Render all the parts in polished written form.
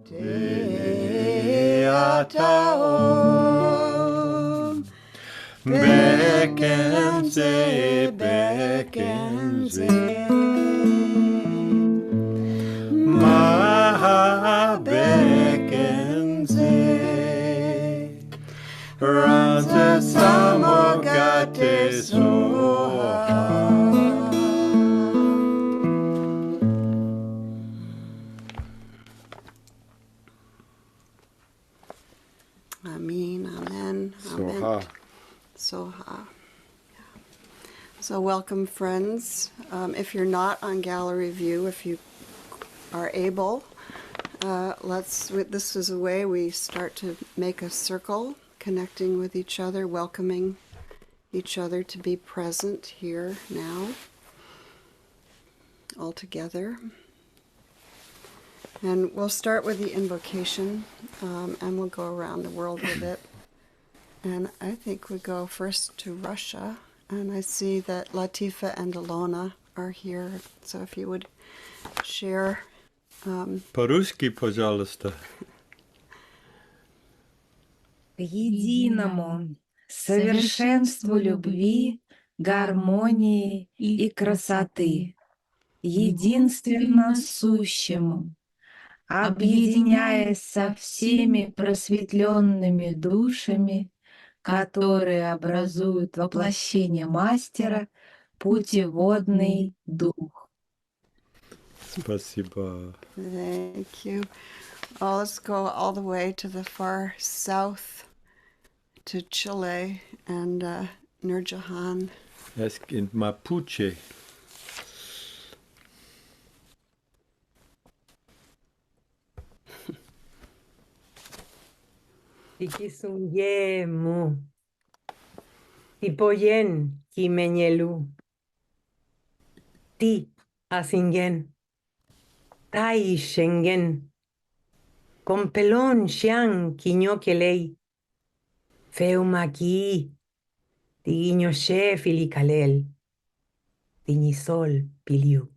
Deataon Bekenze, Bekenze Maha Bekenze Ranze Samogate Soha. Amen, amen, amen. Soha. Soha. Yeah. So welcome, friends. If you're not on gallery view, if you are able, this is a way we start to make a circle, connecting with each other, welcoming each other to be present here now, all together. And we'll start with the invocation, and we'll go around the world with it. And I think we go first to Russia, and I see that Latifa and Alona are here. So if you would share. По-русски, пожалуйста. К единому совершенству любви, гармонии и красоты, единственно сущему, объединяясь со всеми просветленными душами, которые образуют воплощение мастера, путеводный дух. Спасибо. Thank you. Oh, let's go all the way to the far south, to Chile and Nurjahan. Es in Mapuche. Ikisungemu, Ipoyen, Kimenyelu, Ti Asingen, Tai Shengen, Compelón Xian, Quiñoquelei, Feumaki, Tiguiñoche Filikalel, Tiñisol Piliu.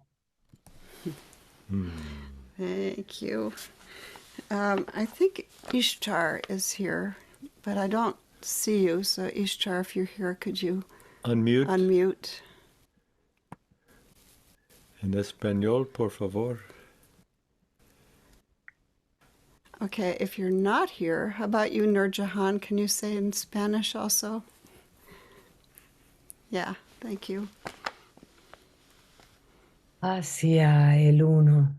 Thank you. I think Ishtar is here, but I don't see you. So Ishtar, if you're here, could you Unmute. unmute? En español, por favor. Okay, if you're not here, how about you, Nurjahan? Can you say in Spanish also? Yeah, thank you. Hacia el uno,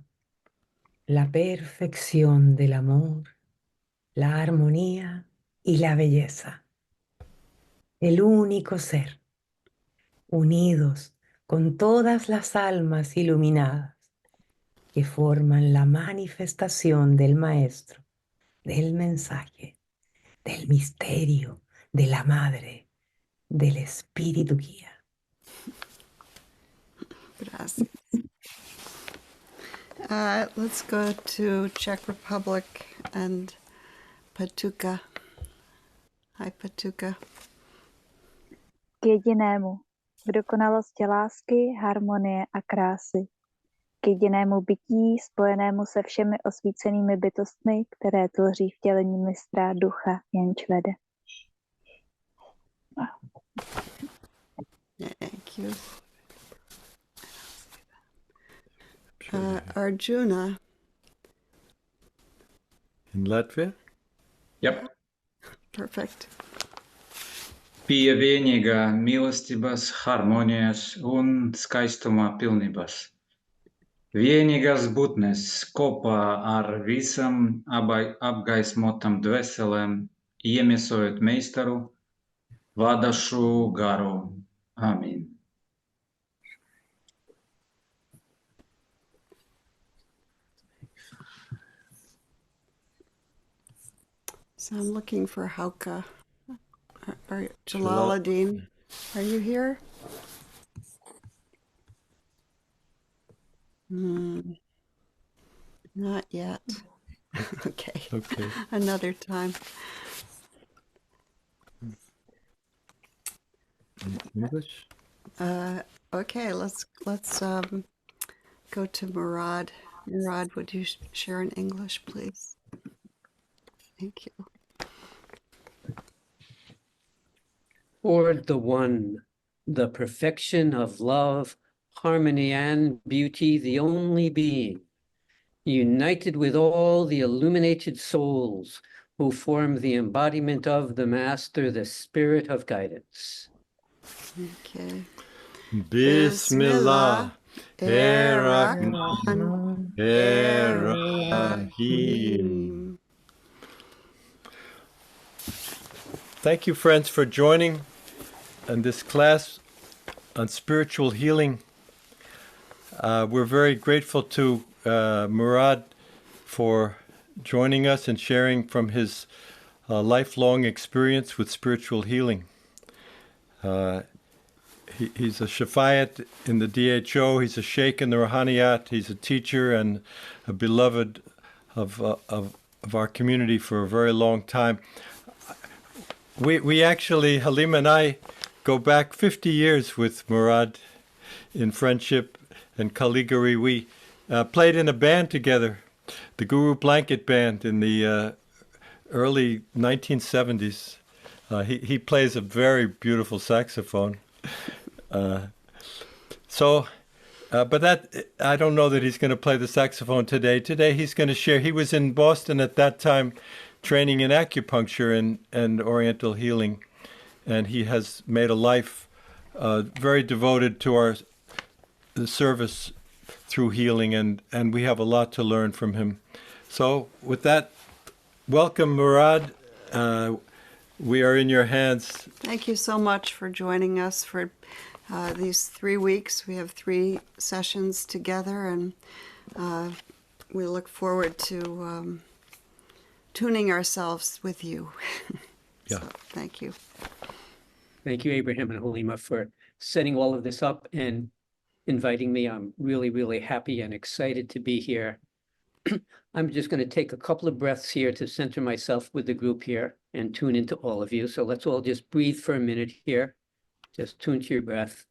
la perfección del amor, la armonía y la belleza. El único ser, unidos con todas las almas iluminadas que forman la manifestación del Maestro, del mensaje, del misterio, de la Madre, del Espíritu Guía. Gracias. Let's go to Czech Republic and Patuka. Hi, Patuka. K jedinému, k dokonalosti lásky, harmonie a krásy. K jedinému bytí, spojenému se všemi osvícenými bytostmi, které tvoří vtělení mistra ducha jenž vede. Thank you. Arjuna. In Latvia? Yep. Perfect. Pie vienīgā mīlestības, harmonijas un skaistuma pilnības. Vienīgās būtnes kopā ar visam apgaismotam dvēselēm, iemiesojot meistaru, vadošu garu. Amen. So I'm looking for Hauka. Or Jalaluddin. Are you here? Not yet. Okay. Okay. Another time. In English? Okay, let's go to Murad. Murad, would you share in English, please? Thank you. Toward the one, the perfection of love, harmony, and beauty, the only being, united with all the illuminated souls who form the embodiment of the Master, the Spirit of Guidance. Okay. Bismillah. Ar-Rahman, Ar-Rahim. Thank you, friends, for joining in this class on spiritual healing. We're very grateful to Murad for joining us and sharing from his lifelong experience with spiritual healing. He's a Shafayat in the DHO, he's a Sheikh in the Rohaniyat, he's a teacher and a beloved of our community for a very long time. We actually, Halim and I, go back 50 years with Murad in friendship and Caligari. We played in a band together, the Guru Blanket Band, in the early 1970s. He plays a very beautiful saxophone. But that, I don't know that he's going to play the saxophone today. Today he's going to share. He was in Boston at that time training in acupuncture and oriental healing. And he has made a life very devoted to the service through healing, and we have a lot to learn from him. So with that, welcome, Murad. We are in your hands. Thank you so much for joining us for these 3 weeks. We have 3 sessions together, and we look forward to tuning ourselves with you. Yeah. So, thank you. Thank you, Abraham and Halima, for setting all of this up and inviting me. I'm really, really happy and excited to be here. I'm just going to take a couple of breaths here to center myself with the group here and tune into all of you. So let's all just breathe for a minute here. Just tune to your breath.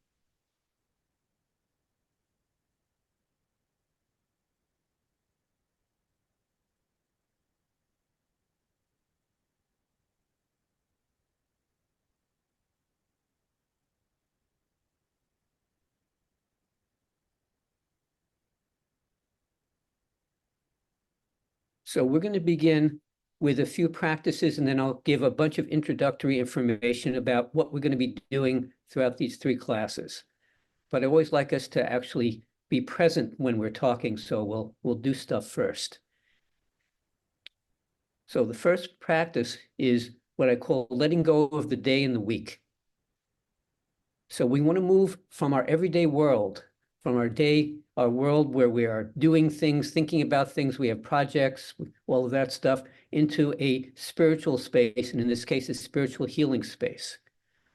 So we're going to begin with a few practices, and then I'll give a bunch of introductory information about what we're going to be doing throughout these 3 classes. But I always like us to actually be present when we're talking, so we'll do stuff first. So the first practice is what I call letting go of the day and the week. So we want to move from our everyday world, from our world where we are doing things, thinking about things, we have projects, all of that stuff, into a spiritual space, and in this case, a spiritual healing space.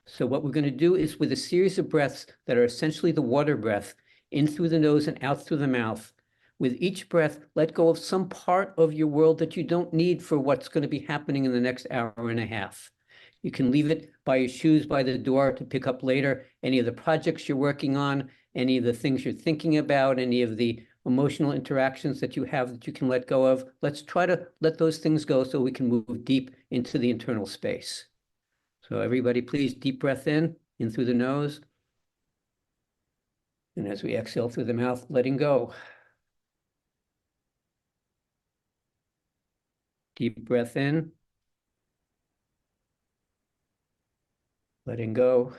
So what we're going to do is, with a series of breaths that are essentially the water breath, in through the nose and out through the mouth, with each breath, let go of some part of your world that you don't need for what's going to be happening in the next hour and a half. You can leave it by your shoes by the door to pick up later, any of the projects you're working on, any of the things you're thinking about, any of the emotional interactions that you have that you can let go of. Let's try to let those things go so we can move deep into the internal space. So everybody, please, deep breath in through the nose. And as we exhale through the mouth, letting go. Deep breath in. Letting go.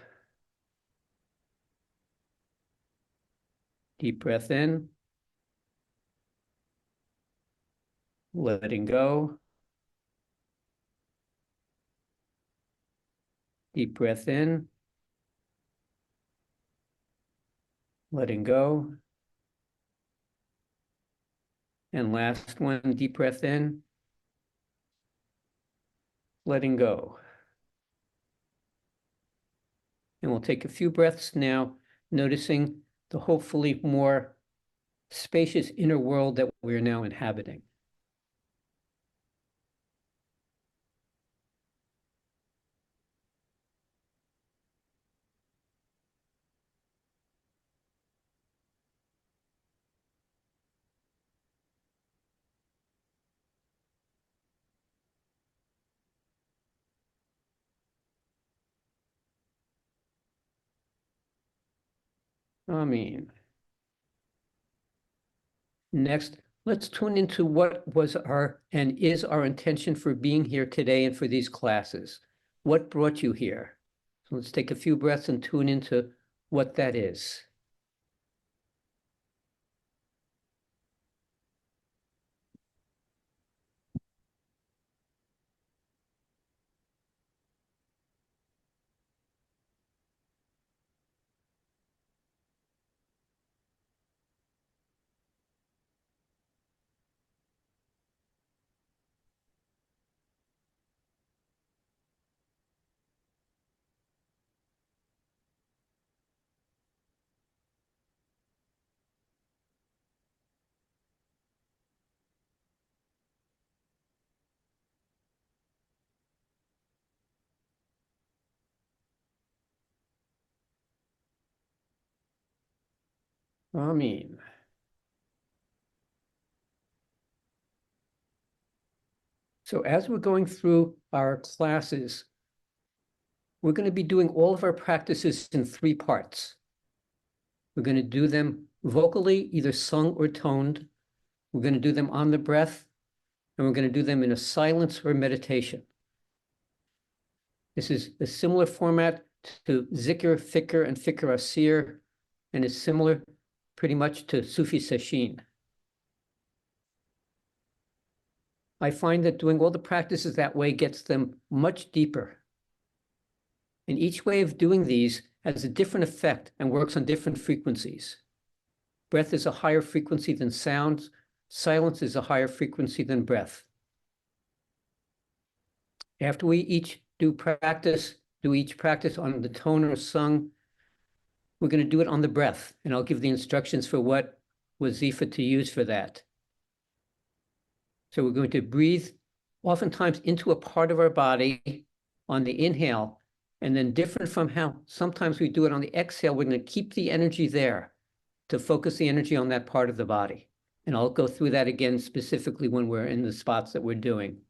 Deep breath in. Letting go. Deep breath in. Letting go. And last one, deep breath in. Letting go. And we'll take a few breaths now, noticing the hopefully more spacious inner world that we're now inhabiting. Amen. Next, let's tune into what was our and is our intention for being here today and for these classes. What brought you here? So let's take a few breaths and tune into what that is. Amen. So as we're going through our classes, we're going to be doing all of our practices in 3 parts. We're going to do them vocally, either sung or toned. We're going to do them on the breath, and we're going to do them in a silence or meditation. This is a similar format to Zikr, Fikr, and Fikr Asir, and is similar pretty much to Sufi Sesshin. I find that doing all the practices that way gets them much deeper. And each way of doing these has a different effect and works on different frequencies. Breath is a higher frequency than sound. Silence is a higher frequency than breath. After we each do each practice on the tone or sung, we're going to do it on the breath, and I'll give the instructions for what wazifa to use for that. So we're going to breathe oftentimes into a part of our body on the inhale, and then different from how sometimes we do it on the exhale, we're going to keep the energy there to focus the energy on that part of the body. And I'll go through that again specifically when we're in the spots that we're doing.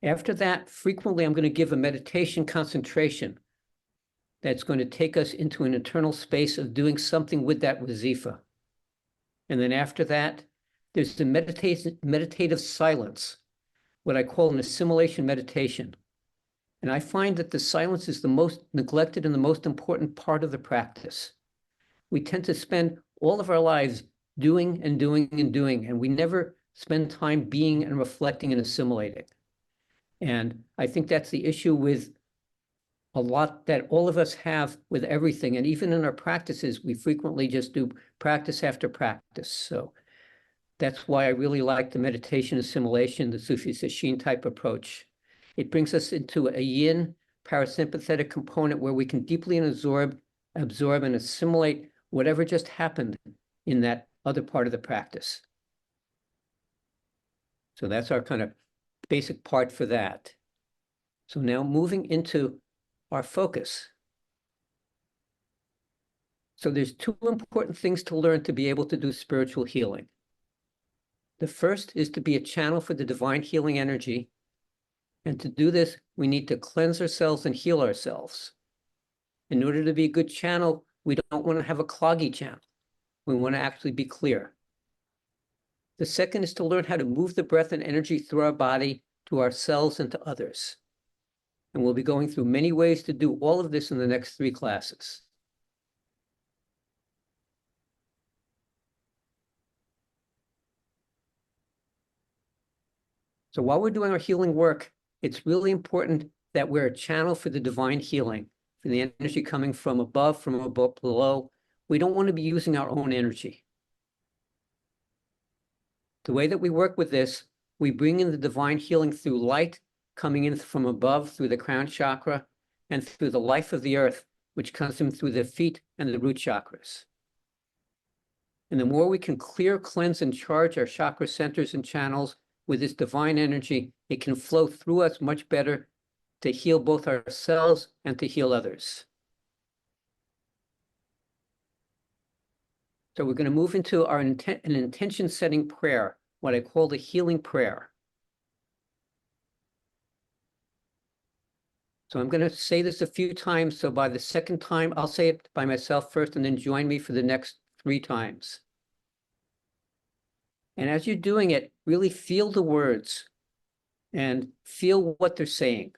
After that, frequently I'm going to give a meditation concentration that's going to take us into an internal space of doing something with that wazifa. And then after that, there's the meditative silence, what I call an assimilation meditation. And I find that the silence is the most neglected and the most important part of the practice. We tend to spend all of our lives doing and doing and doing, and we never spend time being and reflecting and assimilating. And I think that's the issue with a lot that all of us have with everything. And even in our practices, we frequently just do practice after practice. So that's why I really like the meditation assimilation, the Sufi Sesshin type approach. It brings us into a yin parasympathetic component where we can deeply absorb and assimilate whatever just happened in that other part of the practice. So that's our kind of basic part for that. So now moving into our focus. So there's 2 important things to learn to be able to do spiritual healing. The first is to be a channel for the divine healing energy. And to do this, we need to cleanse ourselves and heal ourselves. In order to be a good channel, we don't want to have a cloggy channel. We want to actually be clear. The second is to learn how to move the breath and energy through our body to ourselves and to others. And we'll be going through many ways to do all of this in the next 3 classes. So while we're doing our healing work, it's really important that we're a channel for the divine healing, for the energy coming from above below. We don't want to be using our own energy. The way that we work with this, we bring in the divine healing through light coming in from above through the crown chakra and through the life of the earth, which comes in through the feet and the root chakras. And the more we can clear, cleanse, and charge our chakra centers and channels with this divine energy, it can flow through us much better to heal both ourselves and to heal others. So we're going to move into an intention-setting prayer, what I call the healing prayer. So I'm going to say this a few times. So by the second time, I'll say it by myself first and then join me for the next 3 times. And as you're doing it, really feel the words and feel what they're saying.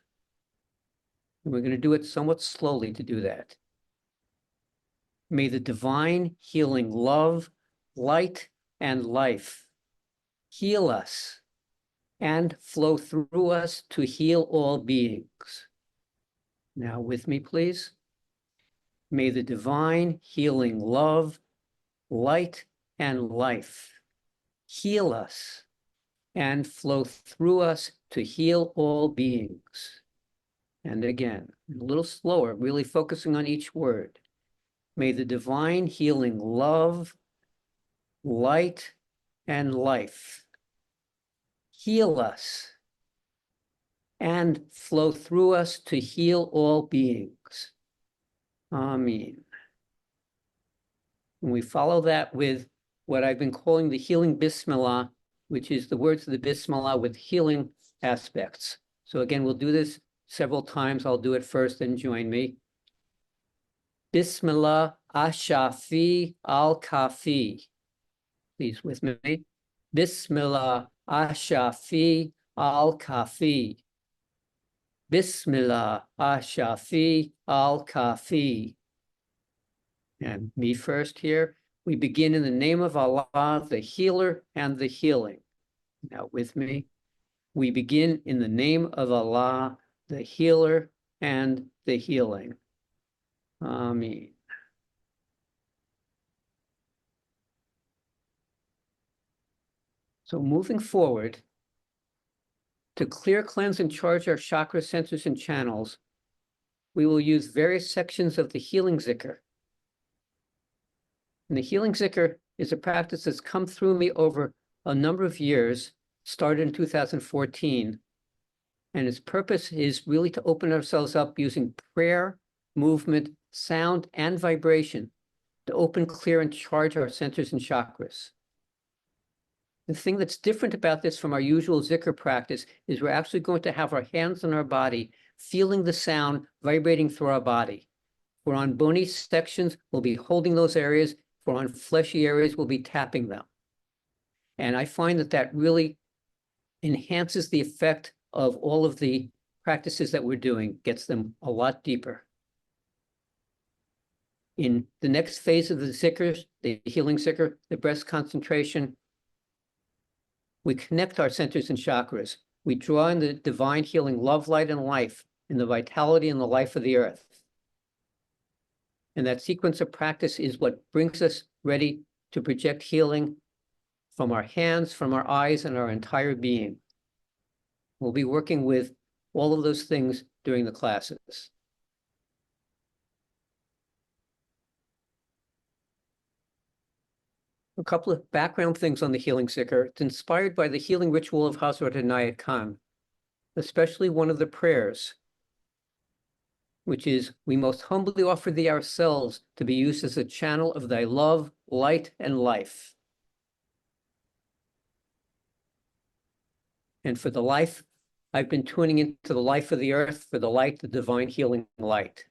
And we're going to do it somewhat slowly to do that. May the divine healing love, light, and life heal us and flow through us to heal all beings. Now with me, please. May the divine healing love, light, and life heal us and flow through us to heal all beings. And again, a little slower, really focusing on each word. May the divine healing love, light, and life heal us and flow through us to heal all beings. Amen. And we follow that with what I've been calling the healing Bismillah, which is the words of the Bismillah with healing aspects. So again, we'll do this several times. I'll do it first and join me. Bismillah Ashafi Al-Kafi. Please with me. Bismillah Ashafi Al-Kafi. Bismillah Ashafi Al-Kafi. And me first here. We begin in the name of Allah, the healer and the healing. Now with me. We begin in the name of Allah, the healer and the healing. Amen. So moving forward, to clear, cleanse, and charge our chakra centers and channels, we will use various sections of the healing zikr. And the healing zikr is a practice that's come through me over a number of years, started in 2014. And its purpose is really to open ourselves up using prayer, movement, sound, and vibration to open, clear, and charge our centers and chakras. The thing that's different about this from our usual zikr practice is we're actually going to have our hands on our body, feeling the sound vibrating through our body. If we're on bony sections, we'll be holding those areas. If we're on fleshy areas, we'll be tapping them. And I find that that really enhances the effect of all of the practices that we're doing, gets them a lot deeper. In the next phase of the zikr, the healing zikr, the breath concentration, we connect our centers and chakras. We draw in the divine healing love, light, and life in the vitality and the life of the earth. And that sequence of practice is what brings us ready to project healing from our hands, from our eyes, and our entire being. We'll be working with all of those things during the classes. A couple of background things on the healing zikr. It's inspired by the healing ritual of Hazrat Inayat Khan, especially one of the prayers, which is, we most humbly offer thee ourselves to be used as a channel of thy love, light, and life. And for the life, I've been tuning into the life of the earth, for the light, the divine healing light.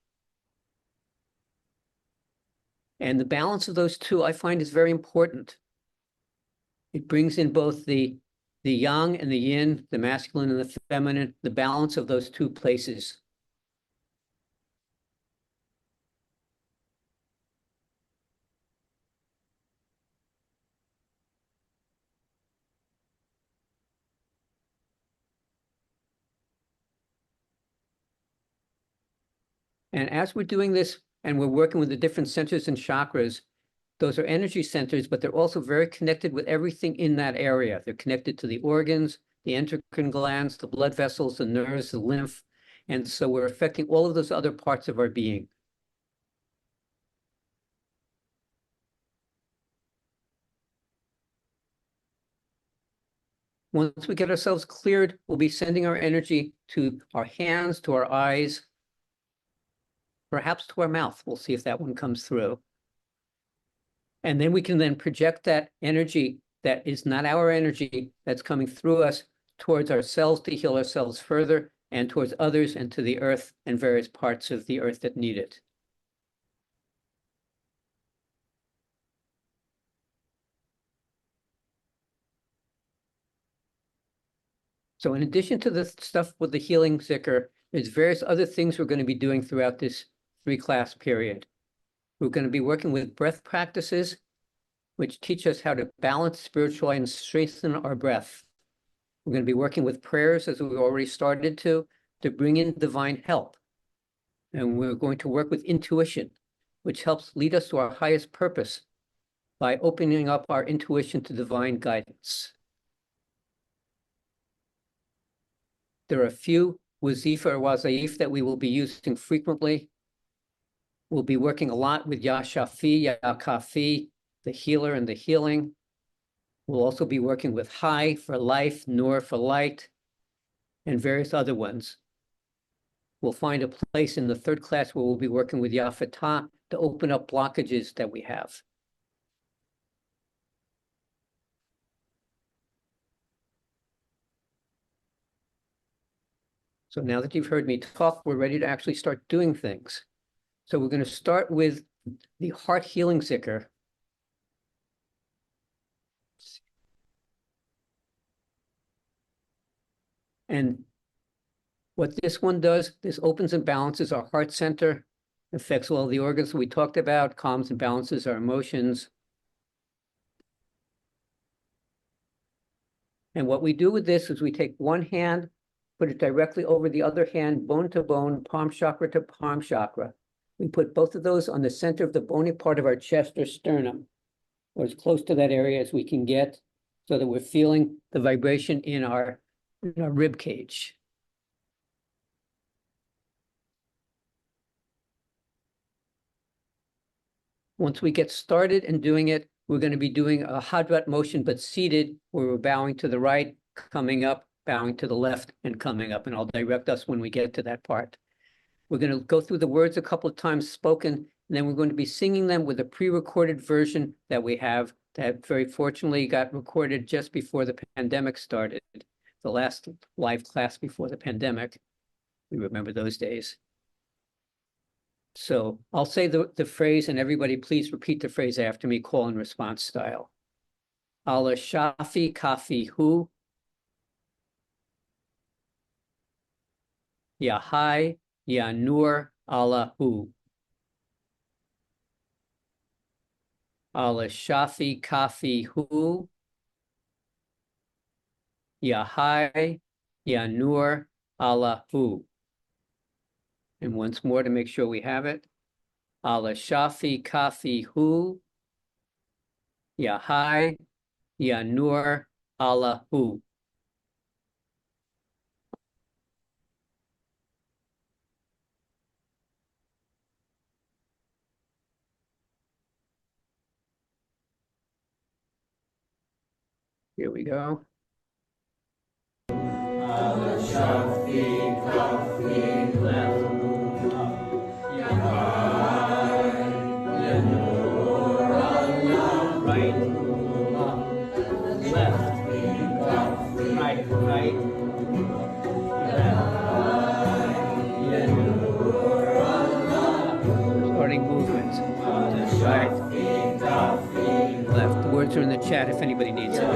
And the balance of those two I find is very important. It brings in both the yang and the yin, the masculine and the feminine, the balance of those two places. And as we're doing this, and we're working with the different centers and chakras, those are energy centers, but they're also very connected with everything in that area. They're connected to the organs, the endocrine glands, the blood vessels, the nerves, the lymph. And so we're affecting all of those other parts of our being. Once we get ourselves cleared, we'll be sending our energy to our hands, to our eyes, perhaps to our mouth. We'll see if that one comes through. And then we can then project that energy that is not our energy that's coming through us towards ourselves to heal ourselves further, and towards others and to the earth and various parts of the earth that need it. So in addition to the stuff with the healing zikr, there's various other things we're going to be doing throughout this 3-class period. We're going to be working with breath practices, which teach us how to balance, spiritualize, and strengthen our breath. We're going to be working with prayers, as we've already started to bring in divine help. And we're going to work with intuition, which helps lead us to our highest purpose by opening up our intuition to divine guidance. There are a few wazifa or wazaif that we will be using frequently. We'll be working a lot with Ya Shafi, Ya Kafi, the healer and the healing. We'll also be working with Hai for life, Nur for light, and various other ones. We'll find a place in the 3rd class where we'll be working with Ya Fatah to open up blockages that we have. So now that you've heard me talk, we're ready to actually start doing things. So we're going to start with the heart healing zikr. And what this one does, this opens and balances our heart center, affects all the organs we talked about, calms and balances our emotions. And what we do with this is we take one hand, put it directly over the other hand, bone to bone, palm chakra to palm chakra. We put both of those on the center of the bony part of our chest or sternum, or as close to that area as we can get, so that we're feeling the vibration in our rib cage. Once we get started in doing it, we're going to be doing a Hadrat motion, but seated, where we're bowing to the right, coming up, bowing to the left, and coming up. And I'll direct us when we get to that part. We're going to go through the words a couple of times spoken, and then we're going to be singing them with a pre-recorded version that we have that very fortunately got recorded just before the pandemic started, the last live class before the pandemic. We remember those days. So I'll say the phrase, and everybody please repeat the phrase after me, call and response style. Allah Shafi Kafi Hu. Ya Hai, Ya Nur Allah Hu. Allah Shafi Kafi Hu. Ya Hai, Ya Nur Allah Hu. And once more to make sure we have it. Allah Shafi Kafi Hu. Ya Hai, Ya Nur Allah Hu. Here we go. Allah Shafi Kafi left. Right, left, right, right, left. Starting movement. Right, left. The words are in the chat if anybody needs it.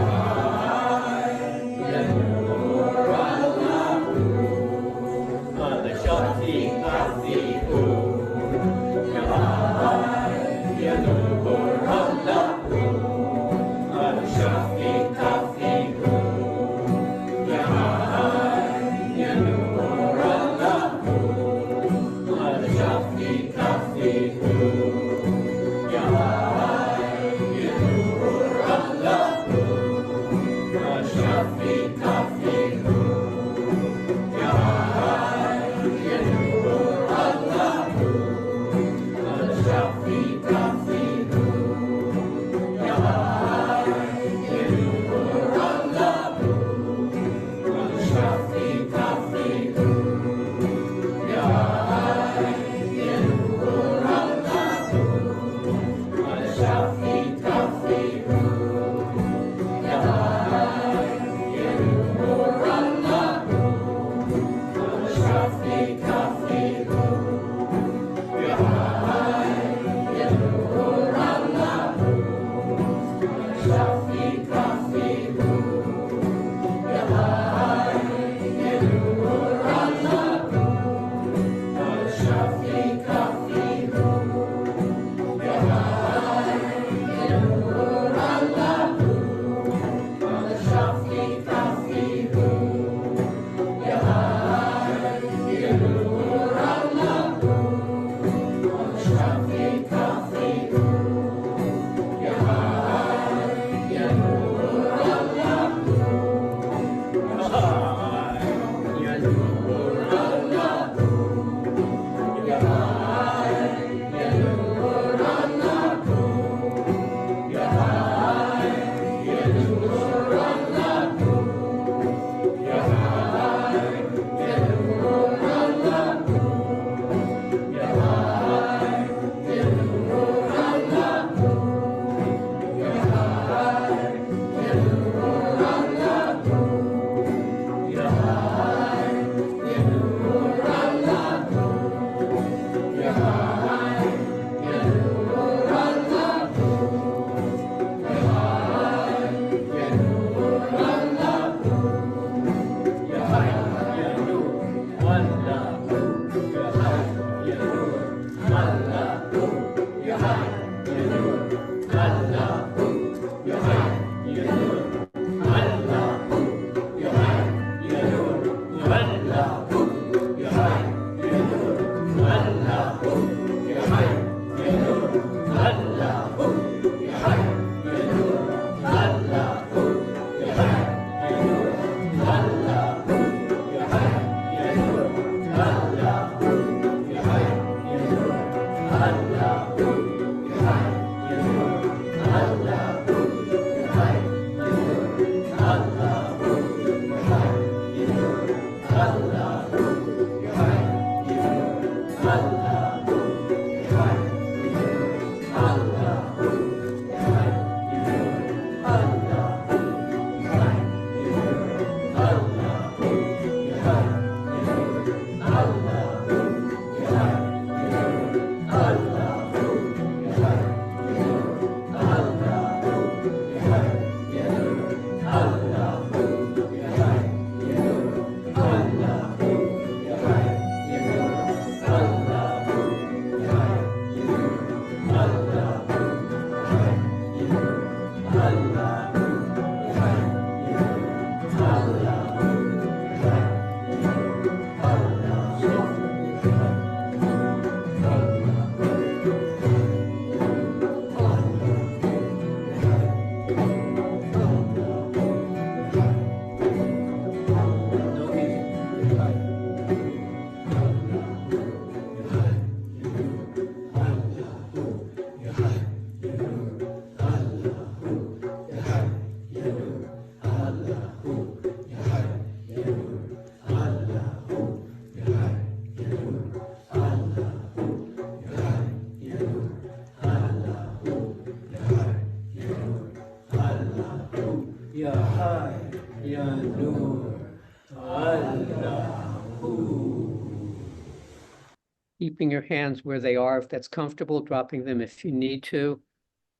Keeping your hands where they are if that's comfortable, dropping them if you need to.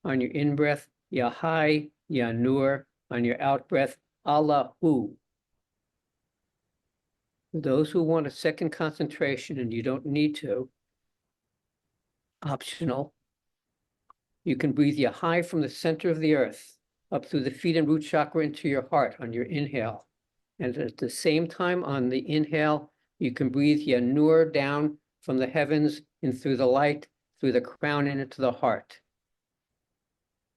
On your in-breath, Ya Hai, Ya Nur. On your out-breath, Allahu. For those who want a second concentration and you don't need to, optional, you can breathe Ya Hai from the center of the earth up through the feet and root chakra into your heart on your inhale. And at the same time on the inhale, you can breathe Ya Nur down from the heavens and through the light, through the crown and into the heart.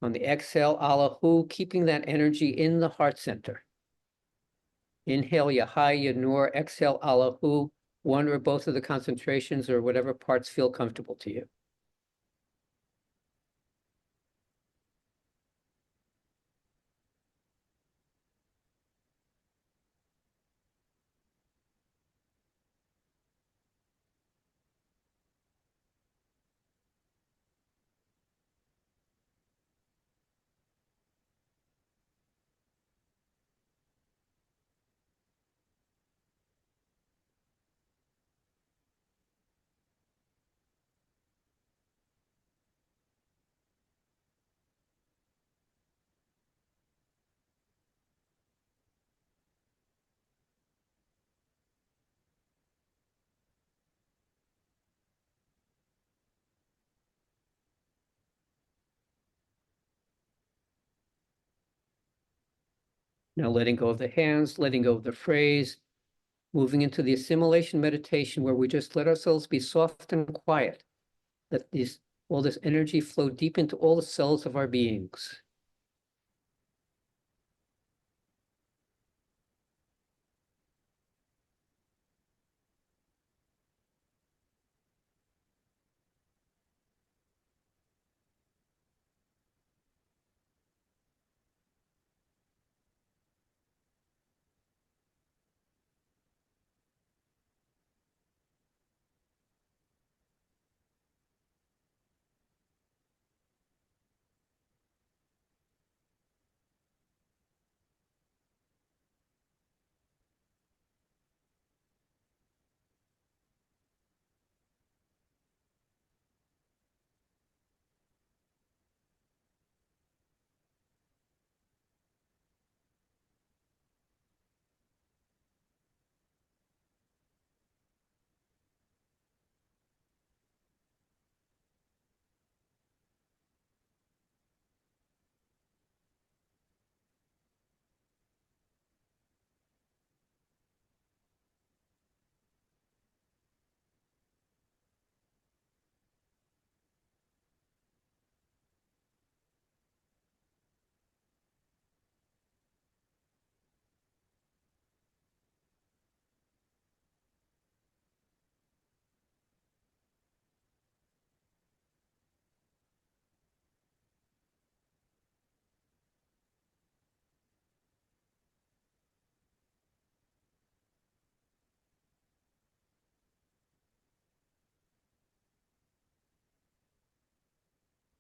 On the exhale, Allahu, keeping that energy in the heart center. Inhale, Ya Hai, Ya Nur. Exhale, Allahu. One or both of the concentrations or whatever parts feel comfortable to you. Now letting go of the hands, letting go of the phrase, moving into the assimilation meditation where we just let ourselves be soft and quiet. Let all this energy flow deep into all the cells of our beings.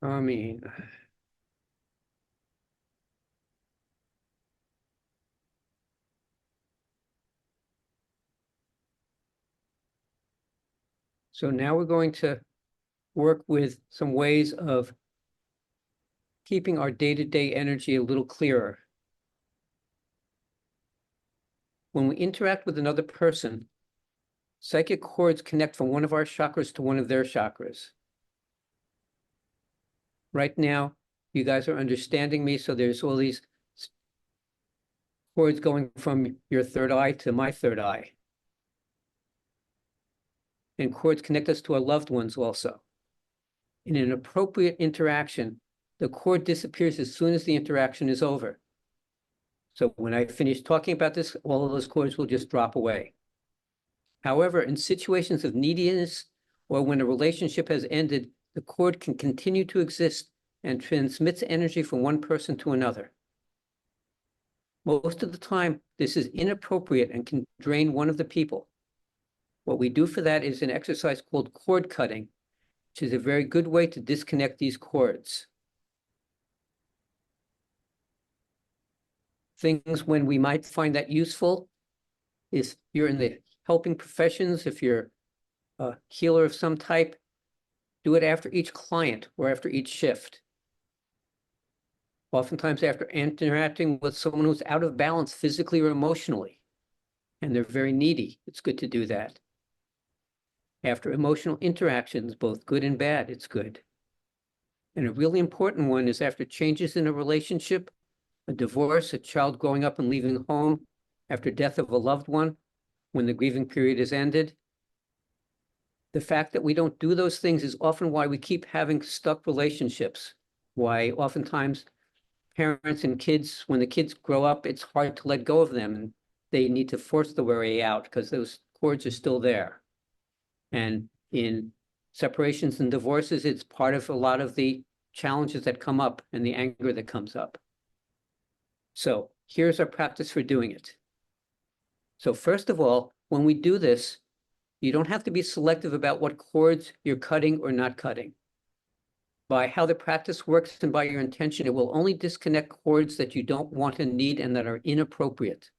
Amen. So now we're going to work with some ways of keeping our day-to-day energy a little clearer. When we interact with another person, psychic cords connect from one of our chakras to one of their chakras. Right now, you guys are understanding me, so there's all these cords going from your third eye to my third eye. And cords connect us to our loved ones also. In an appropriate interaction, the cord disappears as soon as the interaction is over. So when I finish talking about this, all of those cords will just drop away. However, in situations of neediness or when a relationship has ended, the cord can continue to exist and transmits energy from one person to another. Most of the time, this is inappropriate and can drain one of the people. What we do for that is an exercise called cord cutting, which is a very good way to disconnect these cords. Things when we might find that useful is you're in the helping professions, if you're a healer of some type, do it after each client or after each shift. Oftentimes after interacting with someone who's out of balance physically or emotionally, and they're very needy, it's good to do that. After emotional interactions, both good and bad, it's good. And a really important one is after changes in a relationship, a divorce, a child growing up and leaving home, after death of a loved one, when the grieving period is ended. The fact that we don't do those things is often why we keep having stuck relationships, why oftentimes parents and kids, when the kids grow up, it's hard to let go of them and they need to force the way out because those cords are still there. And in separations and divorces, it's part of a lot of the challenges that come up and the anger that comes up. So here's our practice for doing it. So first of all, when we do this, you don't have to be selective about what cords you're cutting or not cutting. By how the practice works and by your intention, it will only disconnect cords that you don't want and need and that are inappropriate.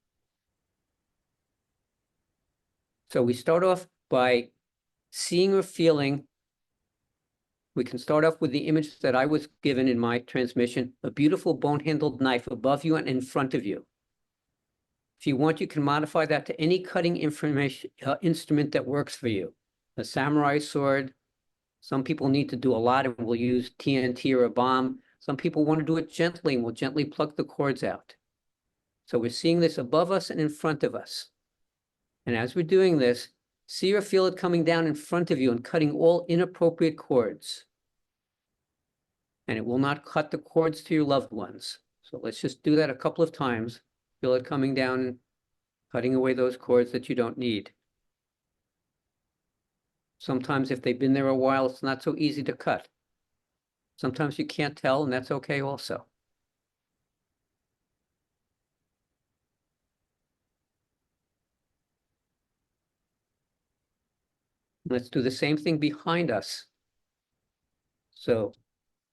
So we start off by seeing or feeling. We can start off with the image that I was given in my transmission, a beautiful bone-handled knife above you and in front of you. If you want, you can modify that to any cutting instrument that works for you. A samurai sword. Some people need to do a lot and will use TNT or a bomb. Some people want to do it gently and will gently pluck the cords out. So we're seeing this above us and in front of us. And as we're doing this, see or feel it coming down in front of you and cutting all inappropriate cords. And it will not cut the cords to your loved ones. So let's just do that a couple of times. Feel it coming down and cutting away those cords that you don't need. Sometimes if they've been there a while, it's not so easy to cut. Sometimes you can't tell, and that's okay also. Let's do the same thing behind us. So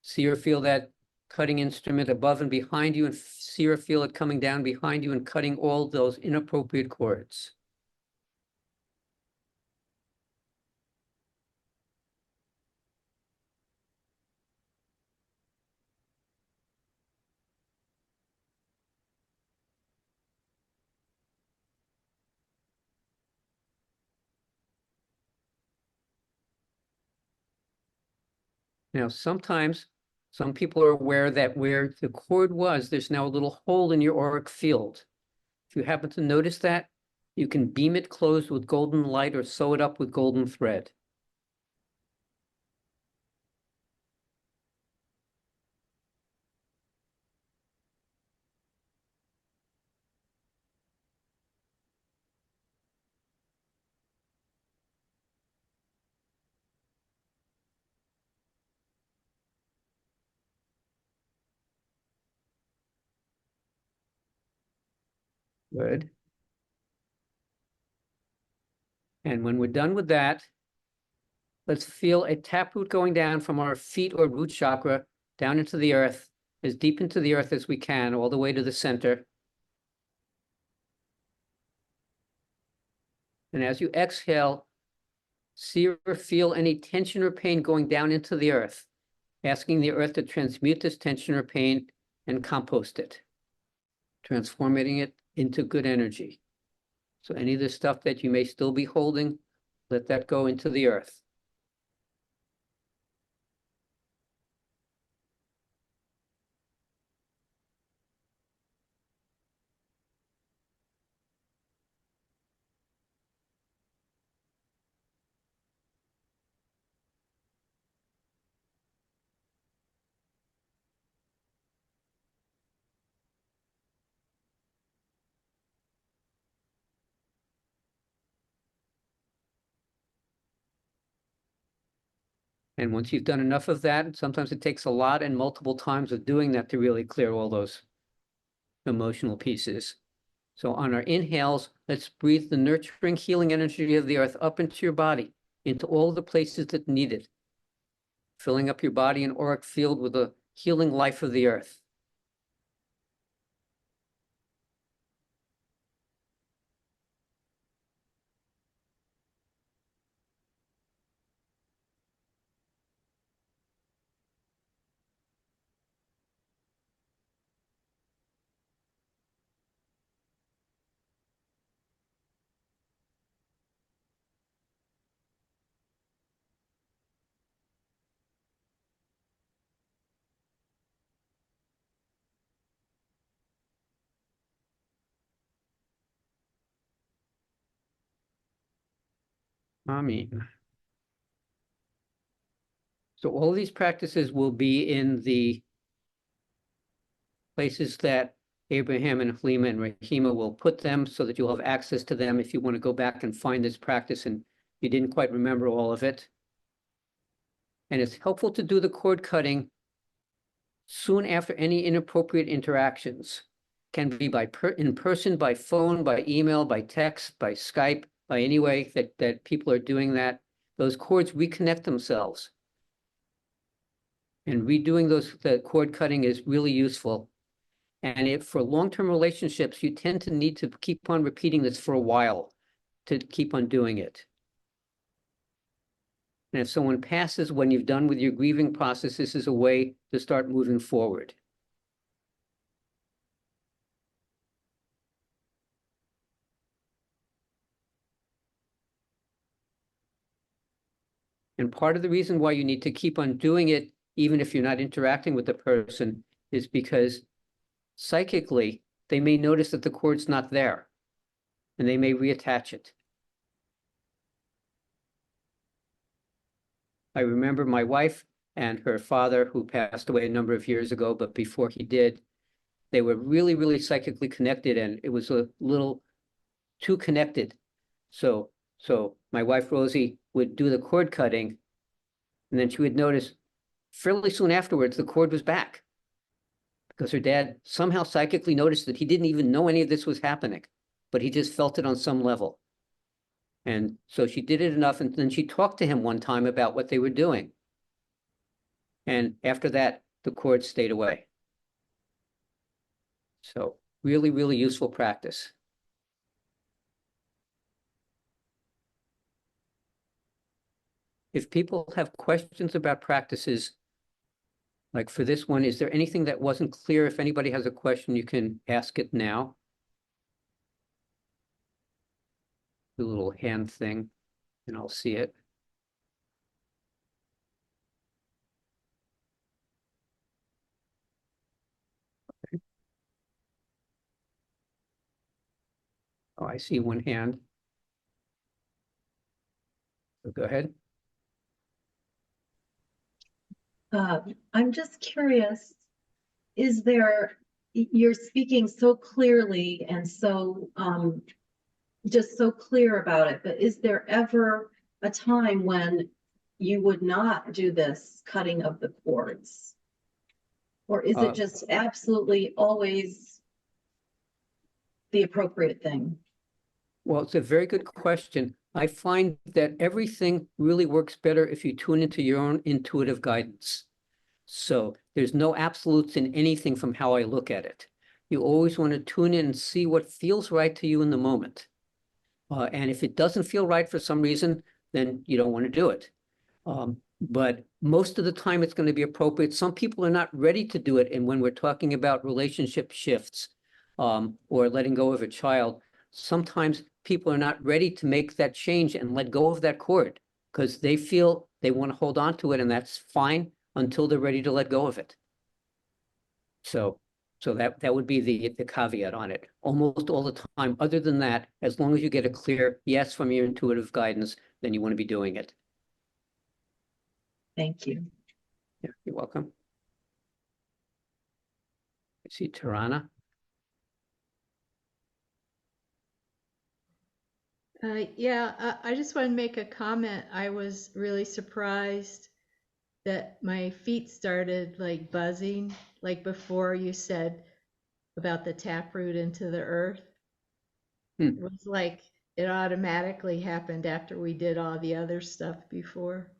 see or feel that cutting instrument above and behind you, and see or feel it coming down behind you and cutting all those inappropriate cords. Now, sometimes some people are aware that where the cord was, there's now a little hole in your auric field. If you happen to notice that, you can beam it closed with golden light or sew it up with golden thread. Good. And when we're done with that, let's feel a taproot going down from our feet or root chakra down into the earth, as deep into the earth as we can, all the way to the center. And as you exhale, see or feel any tension or pain going down into the earth, asking the earth to transmute this tension or pain and compost it, transforming it into good energy. So any of the stuff that you may still be holding, let that go into the earth. And once you've done enough of that, sometimes it takes a lot and multiple times of doing that to really clear all those emotional pieces. So on our inhales, let's breathe the nurturing, healing energy of the earth up into your body, into all the places that need it, filling up your body and auric field with the healing life of the earth. Amen. So all these practices will be in the places that Abraham and Halima and Rahima will put them, so that you'll have access to them if you want to go back and find this practice and you didn't quite remember all of it. And it's helpful to do the cord cutting soon after any inappropriate interactions. Can be in person, by phone, by email, by text, by Skype, by any way that people are doing that. Those cords reconnect themselves. And redoing the cord cutting is really useful. And if for long-term relationships, you tend to need to keep on repeating this for a while to keep on doing it. And if someone passes when you've done with your grieving process, this is a way to start moving forward. And part of the reason why you need to keep on doing it, even if you're not interacting with the person, is because psychically, they may notice that the cord's not there, and they may reattach it. I remember my wife and her father, who passed away a number of years ago, but before he did, they were really, really psychically connected, and it was a little too connected. So my wife, Rosie, would do the cord cutting, and then she would notice fairly soon afterwards, the cord was back, because her dad somehow psychically noticed that he didn't even know any of this was happening, but he just felt it on some level. And so she did it enough, and then she talked to him one time about what they were doing. And after that, the cord stayed away. So really, really useful practice. If people have questions about practices, like for this one, is there anything that wasn't clear? If anybody has a question, you can ask it now. The little hand thing, and I'll see it. Okay. Oh, I see one hand. So go ahead. I'm just curious, you're speaking so clearly and so just so clear about it, but is there ever a time when you would not do this cutting of the cords? Or is it just absolutely always the appropriate thing? Well, it's a very good question. I find that everything really works better if you tune into your own intuitive guidance. So There's no absolutes in anything from how I look at it. You always want to tune in and see what feels right to you in the moment. And if it doesn't feel right for some reason, then you don't want to do it. But most of the time it's going to be appropriate. Some people are not ready to do it. And when we're talking about relationship shifts or letting go of a child, sometimes people are not ready to make that change and let go of that cord because they feel they want to hold on to it, and that's fine until they're ready to let go of it. So that would be the caveat on it. Almost all the time, other than that, as long as you get a clear yes from your intuitive guidance, then you want to be doing it. Thank you. Yeah, you're welcome. I see Tarana. Yeah, I just want to make a comment. I was really surprised that my feet started like buzzing, like before you said about the taproot into the earth. It was like it automatically happened after we did all the other stuff before.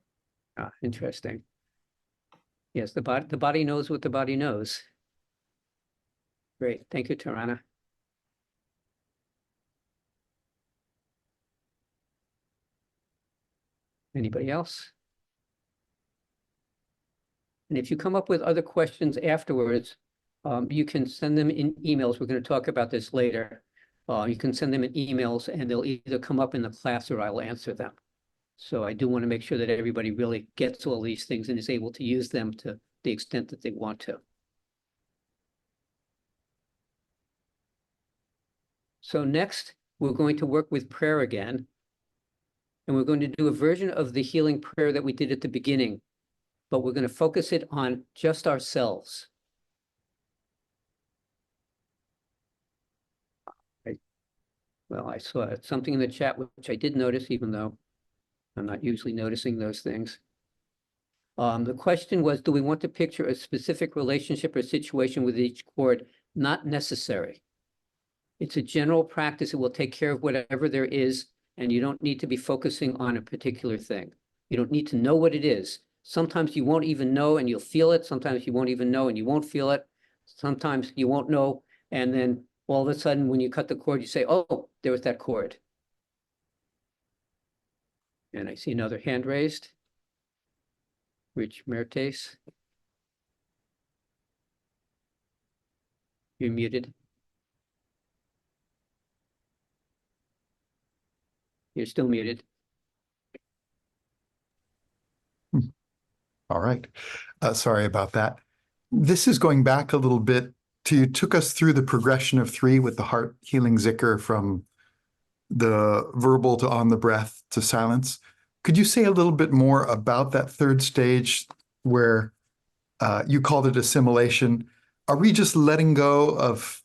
Ah, interesting. Yes, the body knows what the body knows. Great, thank you, Tarana. Anybody else? And if you come up with other questions afterwards, you can send them in emails. We're going to talk about this later. You can send them in emails and they'll either come up in the class or I'll answer them. So I do want to make sure that everybody really gets all these things and is able to use them to the extent that they want to. So next, we're going to work with prayer again. And we're going to do a version of the healing prayer that we did at the beginning, but we're going to focus it on just ourselves. Well, I saw something in the chat, which I did notice, even though I'm not usually noticing those things. The question was, do we want to picture a specific relationship or situation with each chord? Not necessary. It's a general practice. It will take care of whatever there is, and you don't need to be focusing on a particular thing. You don't need to know what it is. Sometimes you won't even know and you'll feel it. Sometimes you won't even know and you won't feel it. Sometimes you won't know, and then all of a sudden, when you cut the cord, you say, oh, there was that cord. And I see another hand raised. Rich Mertes. You're muted. You're still muted. All right. Sorry about that. This is going back a little bit to, you took us through the progression of 3 with the heart healing zikr from the verbal to on the breath to silence. Could you say a little bit more about that 3rd stage where you called it assimilation? Are we just letting go of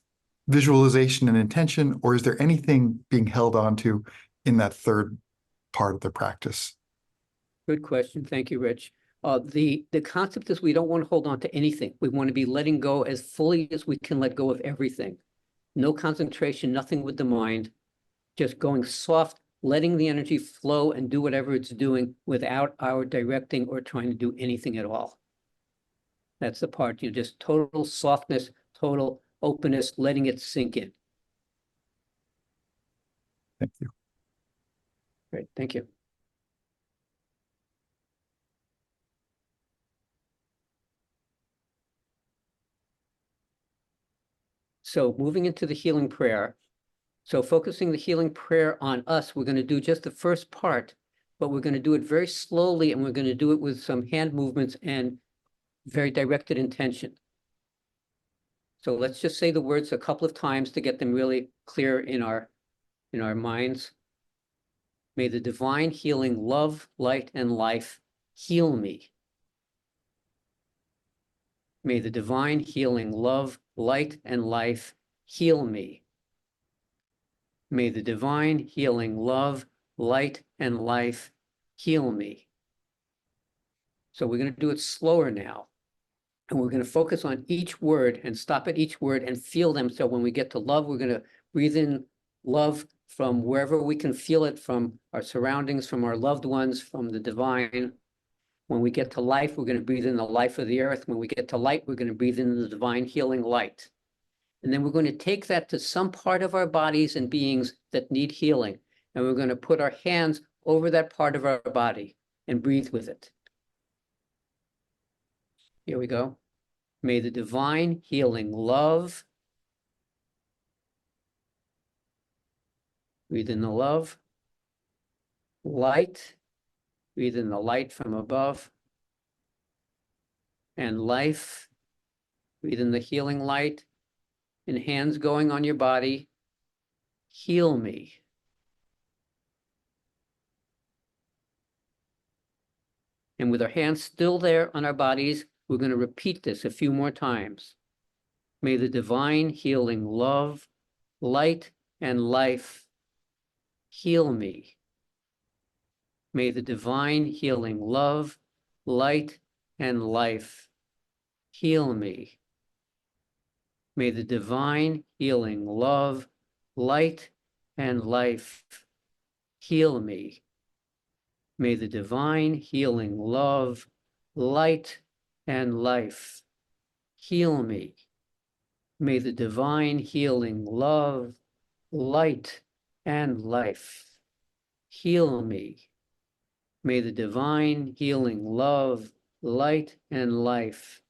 visualization and intention, or is there anything being held on to in that 3rd part of the practice? Good question. Thank you, Rich. The concept is we don't want to hold on to anything. We want to be letting go as fully as we can let go of everything. No concentration, nothing with the mind, just going soft, letting the energy flow and do whatever it's doing without our directing or trying to do anything at all. That's the part, just total softness, total openness, letting it sink in. Thank you. Great, thank you. So moving into the healing prayer. So focusing the healing prayer on us, we're going to do just the first part, but we're going to do it very slowly, and we're going to do it with some hand movements and very directed intention. So let's just say the words a couple of times to get them really clear in our minds. May the divine healing love, light, and life heal me. May the divine healing love, light, and life heal me. May the divine healing love, light, and life heal me. So we're going to do it slower now. And we're going to focus on each word and stop at each word and feel them. So when we get to love, we're going to breathe in love from wherever we can feel it, from our surroundings, from our loved ones, from the divine. When we get to life, we're going to breathe in the life of the earth. When we get to light, we're going to breathe in the divine healing light. And then we're going to take that to some part of our bodies and beings that need healing. And we're going to put our hands over that part of our body and breathe with it. Here we go. May the divine healing love, breathe in the love, light, breathe in the light from above, and life, breathe in the healing light, and hands going on your body, heal me. And with our hands still there on our bodies, we're going to repeat this a few more times. May the divine healing love, light, and life heal me. May the divine healing love, light, and life heal me. May the divine healing love, light, and life heal me. May the divine healing love, light, and life heal me. May the divine healing love, light, and life heal me. May the divine healing love, light, and life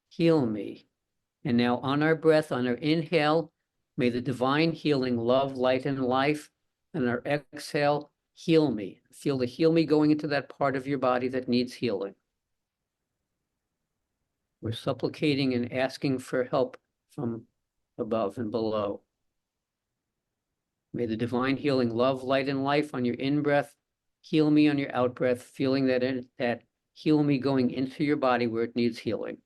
heal me. And now on our breath, on our inhale, may the divine healing love, light, and life, and our exhale, heal me. Feel the heal me going into that part of your body that needs healing. We're supplicating and asking for help from above and below. May the divine healing love, light, and life on your in-breath heal me on your out-breath, feeling that heal me going into your body where it needs healing.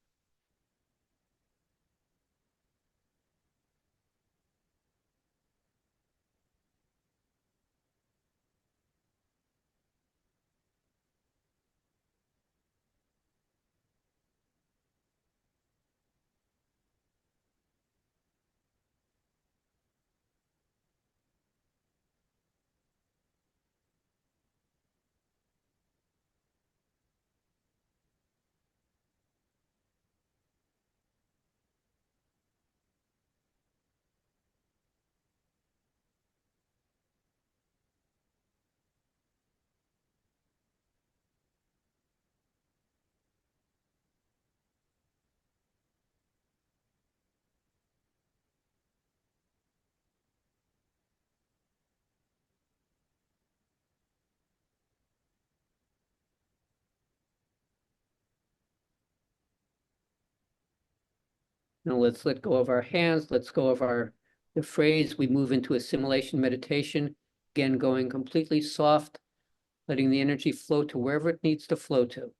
Now let's let go of our hands. Let's go of the phrase. We move into assimilation meditation. Again, going completely soft, letting the energy flow to wherever it needs to flow to.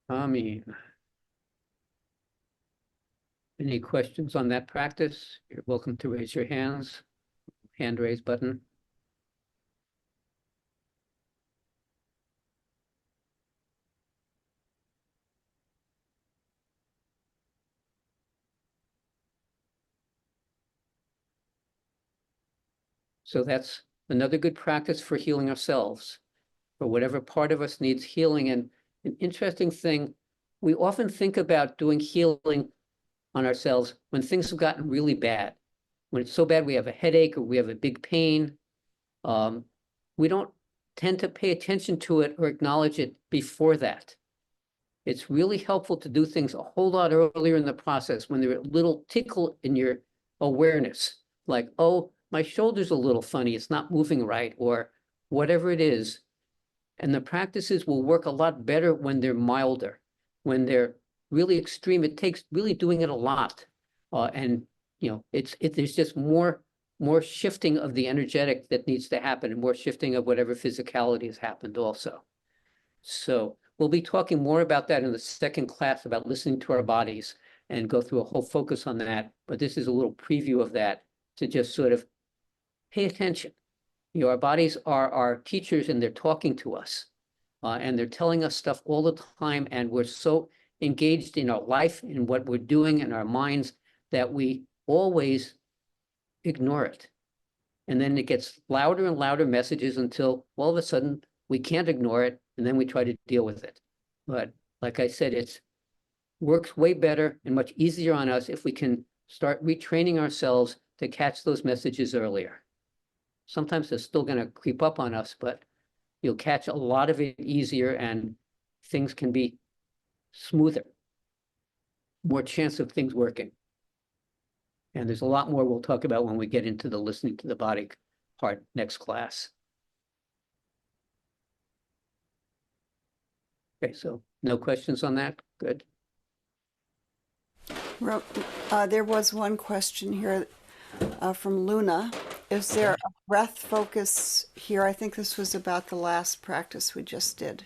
Amen. Any questions on that practice? You're welcome to raise your hands. Hand raise button. So that's another good practice for healing ourselves, for whatever part of us needs healing. And an interesting thing, we often think about doing healing on ourselves when things have gotten really bad. When it's so bad we have a headache or we have a big pain, we don't tend to pay attention to it or acknowledge it before that. It's really helpful to do things a whole lot earlier in the process when there's a little tickle in your awareness, like, oh, my shoulder's a little funny, it's not moving right, or whatever it is. And the practices will work a lot better when they're milder. When they're really extreme, it takes really doing it a lot. And you know, there's just more shifting of the energetic that needs to happen, and more shifting of whatever physicality has happened also. So we'll be talking more about that in the second class, about listening to our bodies, and go through a whole focus on that. But this is a little preview of that, to just sort of pay attention. You know, our bodies are our teachers, and they're talking to us, and they're telling us stuff all the time. And we're so engaged in our life, in what we're doing in our minds, that we always ignore it. And then it gets louder and louder messages until all of a sudden we can't ignore it, and then we try to deal with it. But like I said, it works way better and much easier on us if we can start retraining ourselves to catch those messages earlier. Sometimes they're still going to creep up on us, but you'll catch a lot of it easier, and things can be smoother, more chance of things working. And there's a lot more we'll talk about when we get into the listening to the body part next class. Okay, so no questions on that? Good. There was one question here from Luna. Is there a breath focus here? I think this was about the last practice we just did.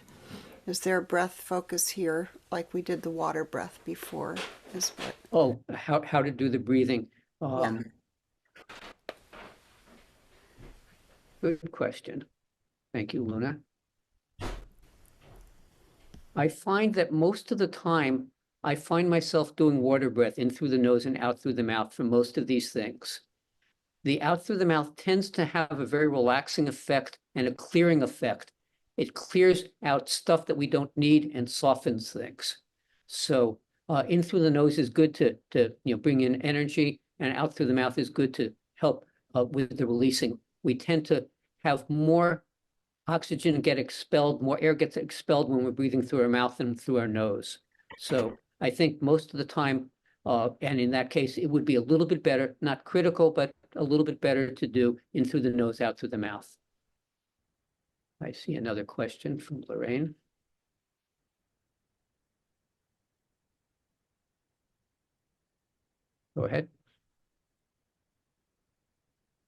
Is there a breath focus here, like we did the water breath before? Is what? Oh, how to do the breathing. Yeah. Good question. Thank you, Luna. I find that most of the time, I find myself doing water breath in through the nose and out through the mouth for most of these things. The out through the mouth tends to have a very relaxing effect and a clearing effect. It clears out stuff that we don't need and softens things. So in through the nose is good to bring in energy, and out through the mouth is good to help with the releasing. We tend to have more oxygen get expelled, more air gets expelled when we're breathing through our mouth than through our nose. So I think most of the time, and in that case, it would be a little bit better, not critical, but a little bit better to do in through the nose, out through the mouth. I see another question from Lorraine. Go ahead.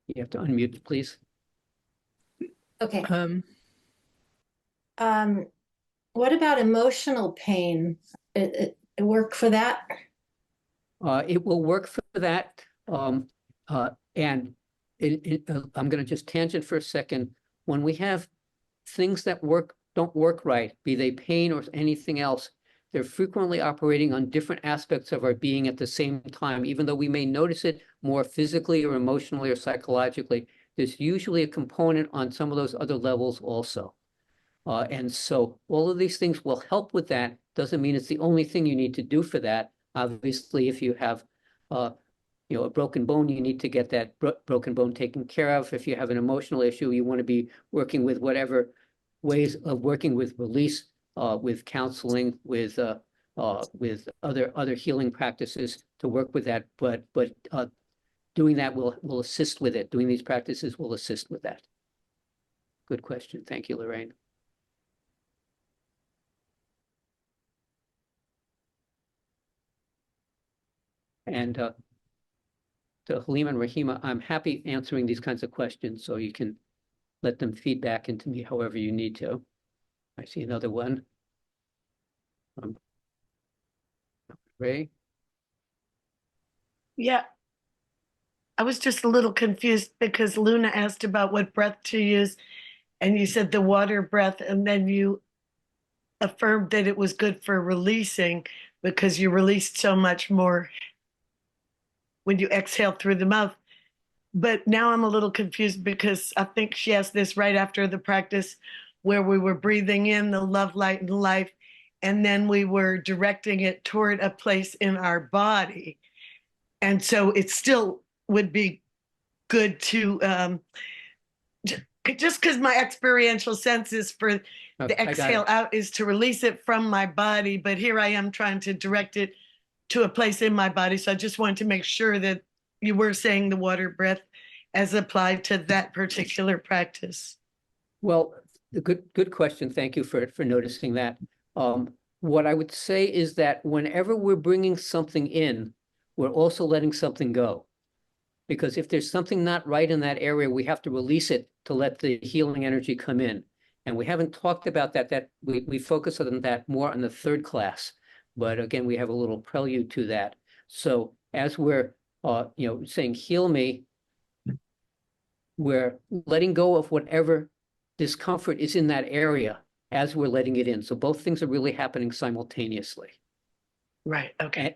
You have to unmute, please. Okay. What about emotional pain? It work for that? It will work for that. And I'm going to just tangent for a second. When we have things that don't work right, be they pain or anything else, they're frequently operating on different aspects of our being at the same time. Even though we may notice it more physically or emotionally or psychologically, there's usually a component on some of those other levels also. And so all of these things will help with that. Doesn't mean it's the only thing you need to do for that. Obviously, if you have a broken bone, you need to get that broken bone taken care of. If you have an emotional issue, you want to be working with whatever ways of working with release, with counseling, with other healing practices to work with that. But doing that will assist with it. Doing these practices will assist with that. Good question. Thank you, Lorraine. And to Halima and Rahima, I'm happy answering these kinds of questions, so you can let them feed back into me however you need to. I see another one. Ray? Yeah. I was just a little confused because Luna asked about what breath to use, and you said the water breath, and then you affirmed that it was good for releasing because you released so much more when you exhale through the mouth. but now I'm a little confused because I think she asked this right after the practice where we were breathing in the love, light, and life, and then we were directing it toward a place in our body. And so it still would be good to, just because my experiential sense is for Okay, the I got exhale it. out is to release it from my body, but here I am trying to direct it to a place in my body. So I just wanted to make sure that you were saying the water breath as applied to that particular practice. Well, good question. Thank you for noticing that. What I would say is that whenever we're bringing something in, we're also letting something go. Because if there's something not right in that area, we have to release it to let the healing energy come in. And we haven't talked about that we focus on that more in the third class. But again, we have a little prelude to that. So as we're saying, heal me, we're letting go of whatever discomfort is in that area as we're letting it in. So both things are really happening simultaneously. Right. Okay.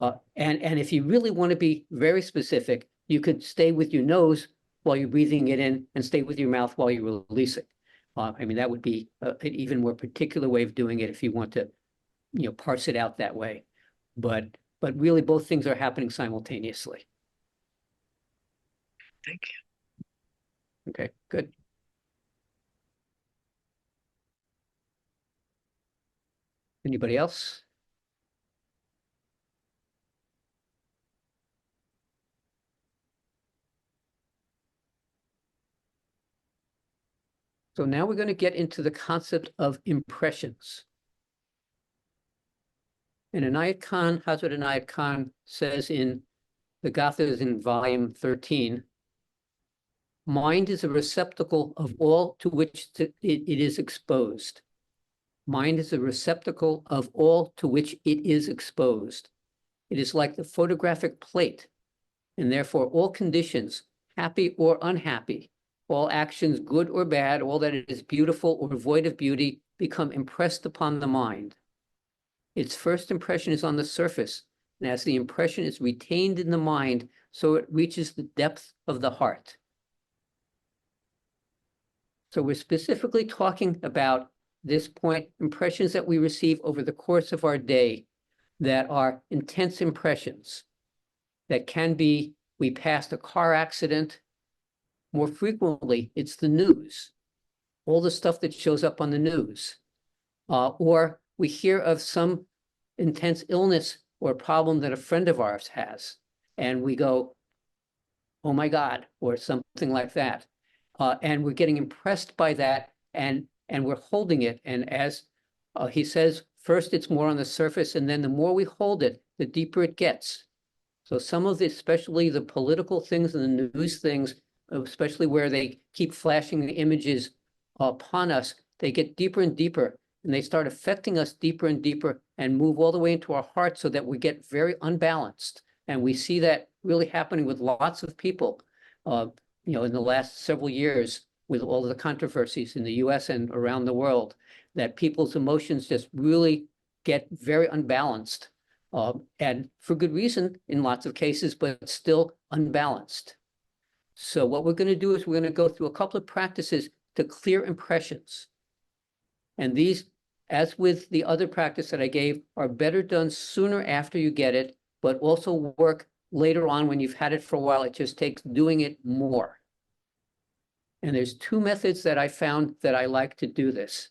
And if you really want to be very specific, you could stay with your nose while you're breathing it in and stay with your mouth while you release it. I mean, that would be an even more particular way of doing it if you want to, parse it out that way. But really both things are happening simultaneously. Thank you. Okay, good. Anybody else? So now we're going to get into the concept of impressions. And Inayat Khan, Hazrat Inayat Khan says in the Gathas in volume 13, mind is a receptacle of all to which it is exposed. Mind is a receptacle of all to which it is exposed. It is like the photographic plate, and therefore all conditions, happy or unhappy, all actions, good or bad, all that is beautiful or void of beauty, become impressed upon the mind. Its first impression is on the surface, and as the impression is retained in the mind, so it reaches the depth of the heart. So we're specifically talking about this point, impressions that we receive over the course of our day that are intense impressions. That can be, we passed a car accident. More frequently, it's the news, all the stuff that shows up on the news. Or we hear of some intense illness or problem that a friend of ours has, and we go, oh my God, or something like that. And we're getting impressed by that, and we're holding it. And as he says, first it's more on the surface, and then the more we hold it, the deeper it gets. So some of this, especially the political things and the news things, especially where they keep flashing the images upon us, they get deeper and deeper, and they start affecting us deeper and deeper and move all the way into our heart so that we get very unbalanced. And we see that really happening with lots of people, in the last several years with all of the controversies in the US and around the world, that people's emotions just really get very unbalanced. And for good reason in lots of cases, but still unbalanced. So what we're going to do is we're going to go through a couple of practices to clear impressions. And these, as with the other practice that I gave, are better done sooner after you get it, but also work later on when you've had it for a while. It just takes doing it more. And there's two methods that I found that I like to do this.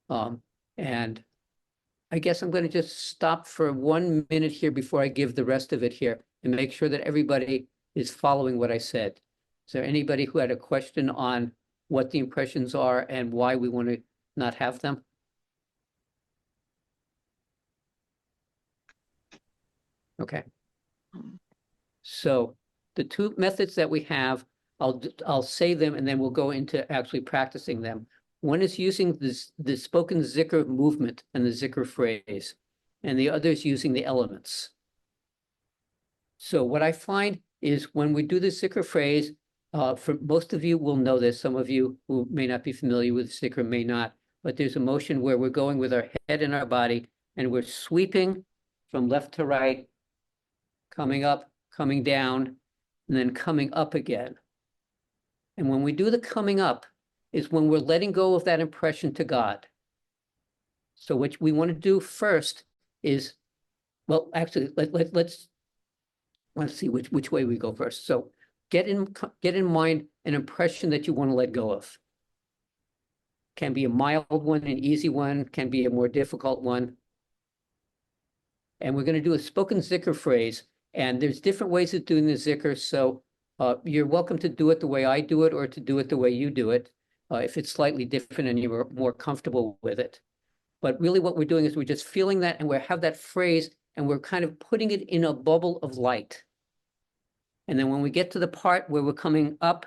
And I guess I'm going to just stop for 1 minute here before I give the rest of it here and make sure that everybody is following what I said. Is there anybody who had a question on what the impressions are and why we want to not have them? Okay. So the two methods that we have, I'll say them and then we'll go into actually practicing them. One is using the spoken zikr movement and the zikr phrase, and the other is using the elements. So what I find is when we do the zikr phrase, for most of you will know this, some of you who may not be familiar with zikr may not, but there's a motion where we're going with our head and our body, and we're sweeping from left to right, coming up, coming down, and then coming up again. And when we do the coming up is when we're letting go of that impression to God. So what we want to do first is, well, actually, let's see which way we go first. So get in mind an impression that you want to let go of. Can be a mild one, an easy one, can be a more difficult one. And we're going to do a spoken zikr phrase. And there's different ways of doing the zikr. So you're welcome to do it the way I do it or to do it the way you do it, if it's slightly different and you're more comfortable with it. But really what we're doing is we're just feeling that and we have that phrase and we're kind of putting it in a bubble of light. And then when we get to the part where we're coming up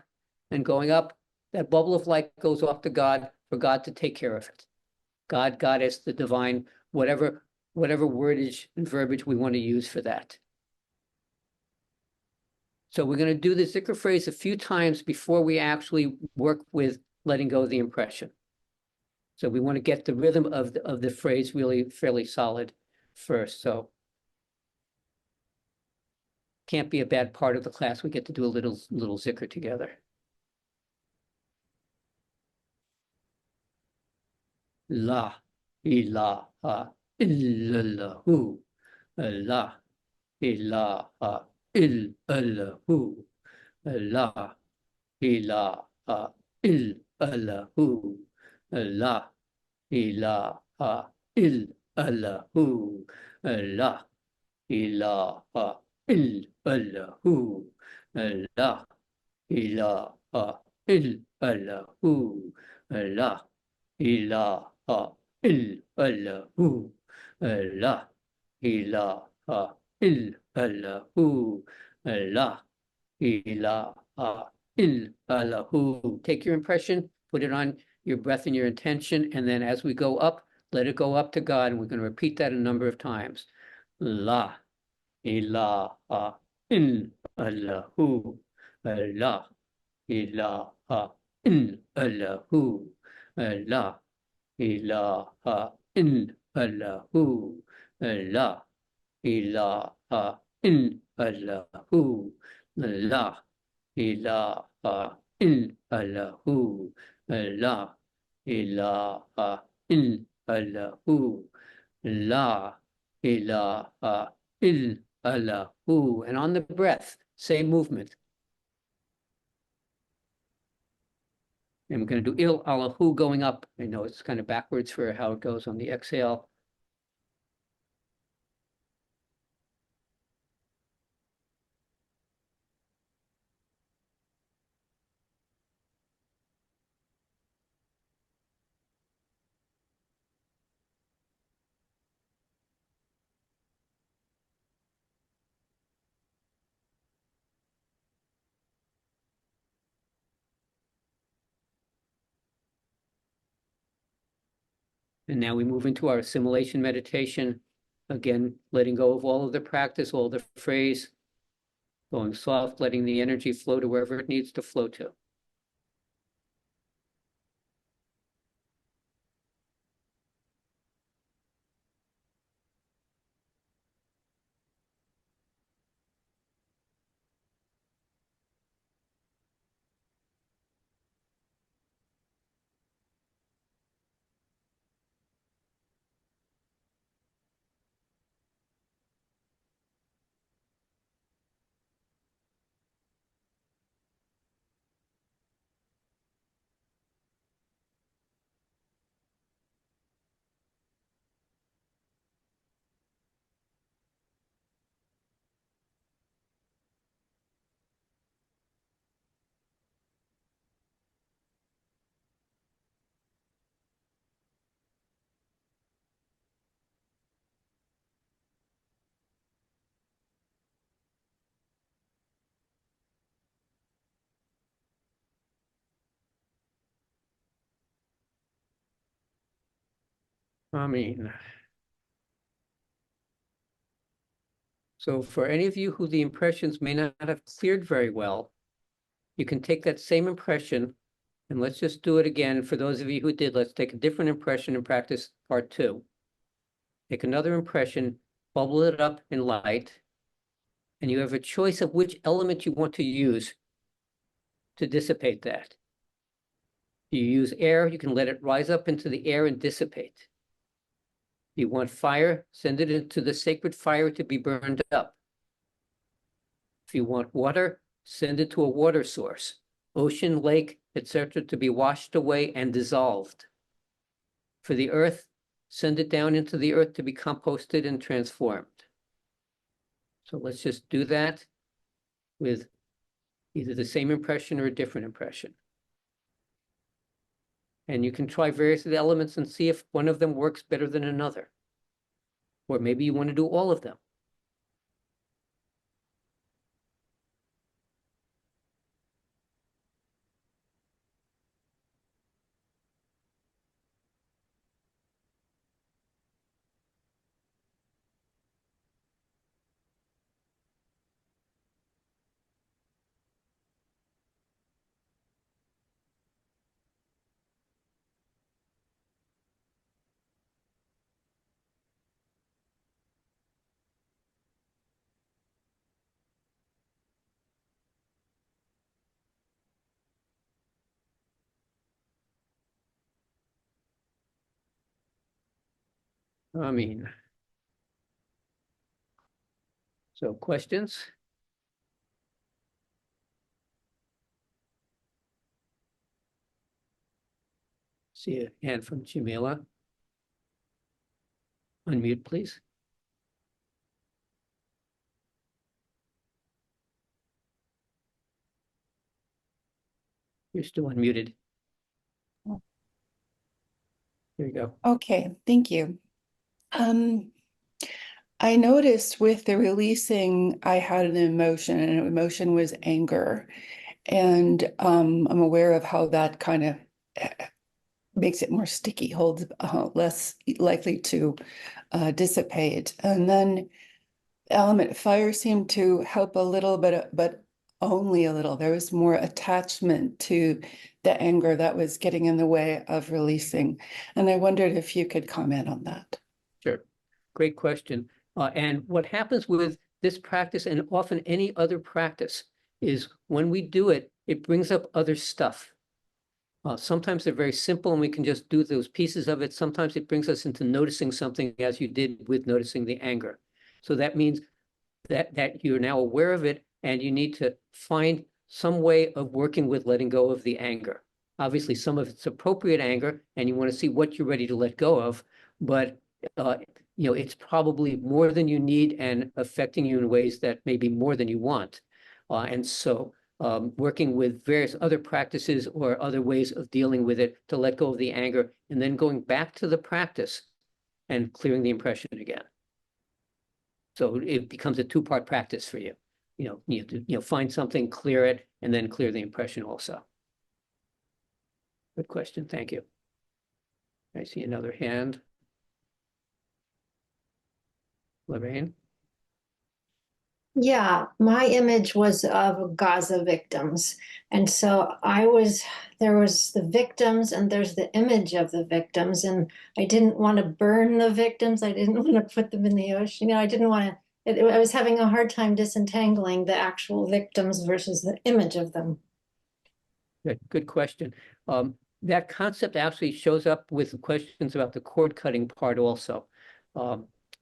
and going up, that bubble of light goes off to God for God to take care of it. God, Goddess, the divine, whatever wordage and verbiage we want to use for that. So we're going to do the zikr phrase a few times before we actually work with letting go of the impression. So we want to get the rhythm of the phrase really fairly solid first. So can't be a bad part of the class. We get to do a little zikr together. La ilaha illallahu. La ilaha illallahu. La ilaha illallahu. La ilaha illallahu. La ilaha illallahu. La ilaha illallahu. La ilaha illallahu. La ilaha illallahu. La ilaha illallahu. Take your impression, put it on your breath and your intention, and then as we go up, let it go up to God, and we're going to repeat that a number of times. La ilaha illallahu. La ilaha illallahu. La ilaha illallahu. La ilaha illallahu. La ilaha illallahu. La ilaha illallahu. La ilaha illallahu. And on the breath, same movement. And we're going to do il allahu going up. I know it's kind of backwards for how it goes on the exhale. And now we move into our assimilation meditation. Again, letting go of all of the practice, all the phrase, going soft, letting the energy flow to wherever it needs to flow to. I mean, so for any of you who the impressions may not have cleared very well, you can take that same impression and let's just do it again. For those of you who did, let's take a different impression and practice part 2. Take another impression, bubble it up in light, and you have a choice of which element you want to use to dissipate that. If you use air, you can let it rise up into the air and dissipate. If you want fire, send it into the sacred fire to be burned up. If you want water, send it to a water source, ocean, lake, etc., to be washed away and dissolved. For the earth, send it down into the earth to be composted and transformed. So let's just do that with either the same impression or a different impression. And you can try various elements and see if one of them works better than another. Or maybe you want to do all of them. I mean, so questions? See a hand from Jamila. Unmute, please. You're still unmuted. Here you go. Okay, thank you. I noticed with the releasing, I had an emotion, and an emotion was anger. And I'm aware of how that kind of makes it more sticky, holds less likely to dissipate. And then element fire seemed to help a little bit, but only a little. There was more attachment to the anger that was getting in the way of releasing. And I wondered if you could comment on that. Sure. Great question. And what happens with this practice and often any other practice is when we do it, it brings up other stuff. Sometimes they're very simple and we can just do those pieces of it. Sometimes it brings us into noticing something as you did with noticing the anger. So that means that you're now aware of it and you need to find some way of working with letting go of the anger. Obviously, some of it's appropriate anger and you want to see what you're ready to let go of, but it's probably more than you need and affecting you in ways that may be more than you want. And so working with various other practices or other ways of dealing with it to let go of the anger and then going back to the practice and clearing the impression again. So it becomes a two-part practice for you. You have to find something, clear it, and then clear the impression also. Good question. Thank you. I see another hand. Lorraine? Yeah, my image was of Gaza victims. And so there was the victims and there's the image of the victims. And I didn't want to burn the victims. I didn't want to put them in the ocean. I didn't want to, I was having a hard time disentangling the actual victims versus the image of them. Good question. That concept actually shows up with questions about the cord cutting part also.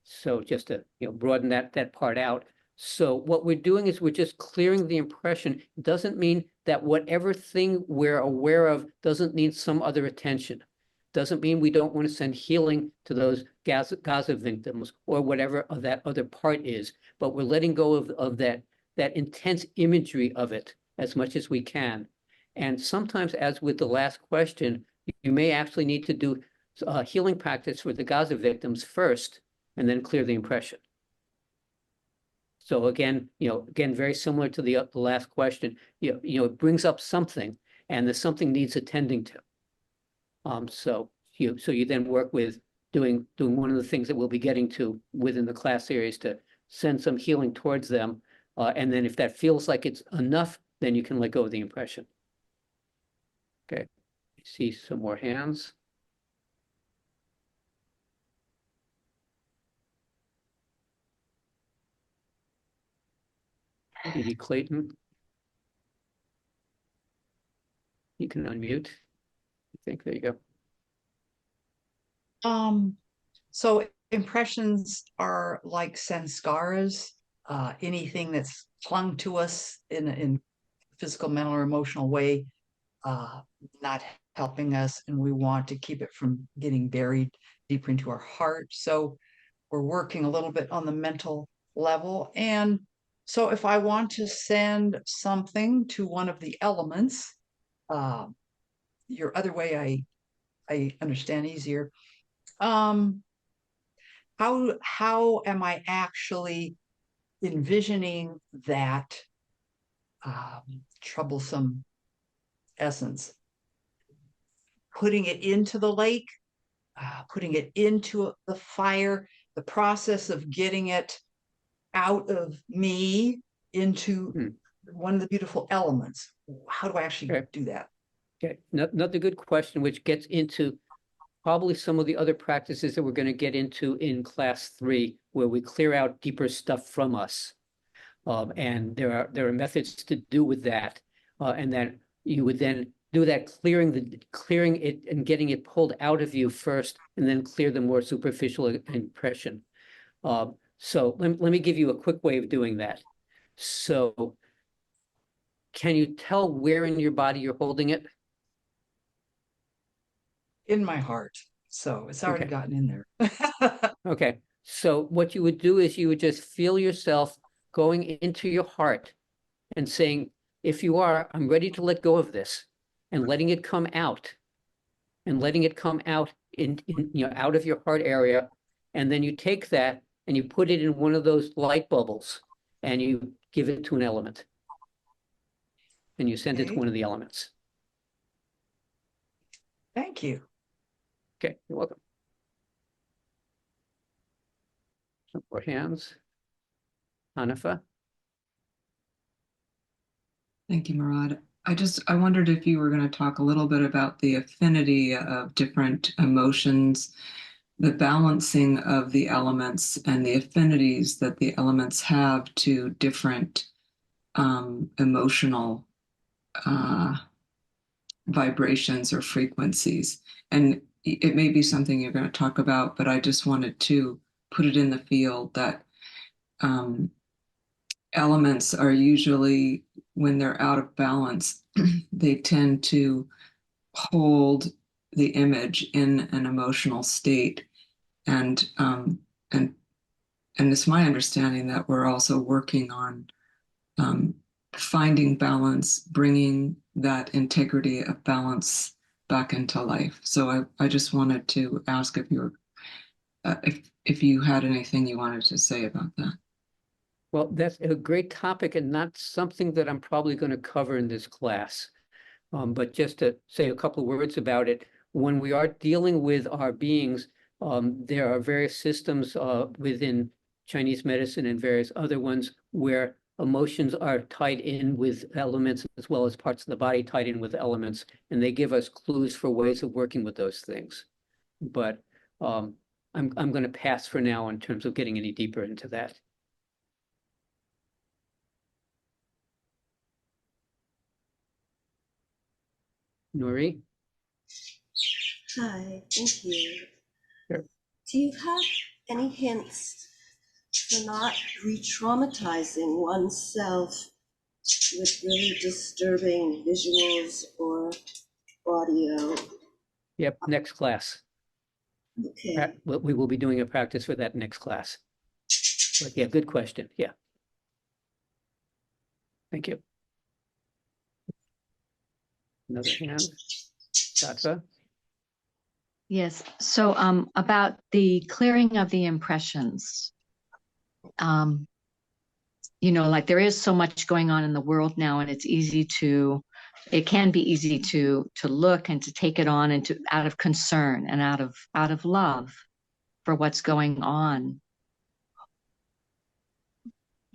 So just to broaden that part out. So what we're doing is we're just clearing the impression. It doesn't mean that whatever thing we're aware of doesn't need some other attention. Doesn't mean we don't want to send healing to those Gaza victims or whatever that other part is, but we're letting go of that intense imagery of it as much as we can. And sometimes, as with the last question, you may actually need to do a healing practice for the Gaza victims first and then clear the impression. So again, very similar to the last question, it brings up something and the something needs attending to. So you then work with doing one of the things that we'll be getting to within the class series to send some healing towards them. And then if that feels like it's enough, then you can let go of the impression. Okay, I see some more hands. Maybe Clayton. You can unmute. I think, there you go. So impressions are like sanskaras, anything that's clung to us in physical, mental, or emotional way, not helping us, and we want to keep it from getting buried deeper into our heart. So we're working a little bit on the mental level. And so if I want to send something to one of the elements, your other way I understand easier. How am I actually envisioning that troublesome essence? Putting it into the lake, putting it into the fire, the process of getting it out of me into one of the beautiful elements. How do I actually do that? Okay, another good question, which gets into probably some of the other practices that we're going to get into in class 3, where we clear out deeper stuff from us. And there are methods to do with that. And then you would then do that, clearing it and getting it pulled out of you first, and then clear the more superficial impression. So let me give you a quick way of doing that. So can you tell where in your body you're holding it? In my heart. So it's already gotten in there. Okay. So what you would do is you would just feel yourself going into your heart and saying, if you are, I'm ready to let go of this, and letting it come out, and letting it come out in out of your heart area. And then you take that and you put it in one of those light bubbles and you give it to an element. And you send it to one of the elements. Thank you. Okay, you're welcome. Some more hands. Hanifa. Thank you, Murad. I wondered if you were going to talk a little bit about the affinity of different emotions, the balancing of the elements, and the affinities that the elements have to different emotional vibrations or frequencies. And it may be something you're going to talk about, but I just wanted to put it in the field that elements are usually, when they're out of balance, they tend to hold the image in an emotional state. And it's my understanding that we're also working on finding balance, bringing that integrity of balance back into life. So I just wanted to ask if you had anything you wanted to say about that. Well, that's a great topic and not something that I'm probably going to cover in this class. But just to say a couple of words about it, when we are dealing with our beings, there are various systems within Chinese medicine and various other ones where emotions are tied in with elements, as well as parts of the body tied in with elements, and they give us clues for ways of working with those things. But I'm going to pass for now in terms of getting any deeper into that. Nuri? Hi, thank you. Sure. Do you have any hints for not re-traumatizing oneself with really disturbing visuals or audio? Yep, next class. Okay. We will be doing a practice for that next class. But yeah, good question. Yeah. Thank you. Another hand. Sattva? Yes. So about the clearing of the impressions. Like there is so much going on in the world now, and it can be easy to look and to take it on and out of concern and out of love for what's going on.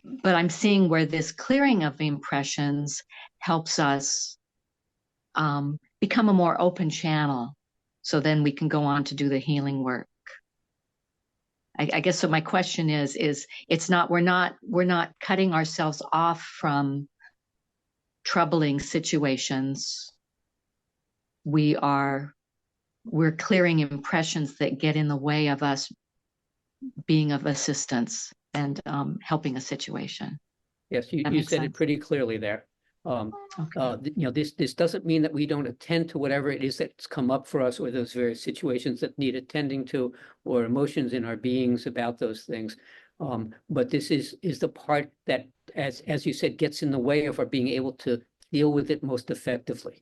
But I'm seeing where this clearing of the impressions helps us become a more open channel. So then we can go on to do the healing work. I guess so. My question is it's not, we're not cutting ourselves off from troubling situations. We're clearing impressions that get in the way of us being of assistance and helping a situation. Yes, you said it pretty clearly there. This doesn't mean that we don't attend to whatever it is that's come up for us, or those various situations that need attending to, or emotions in our beings about those things. But this is the part that, as you said, gets in the way of our being able to deal with it most effectively.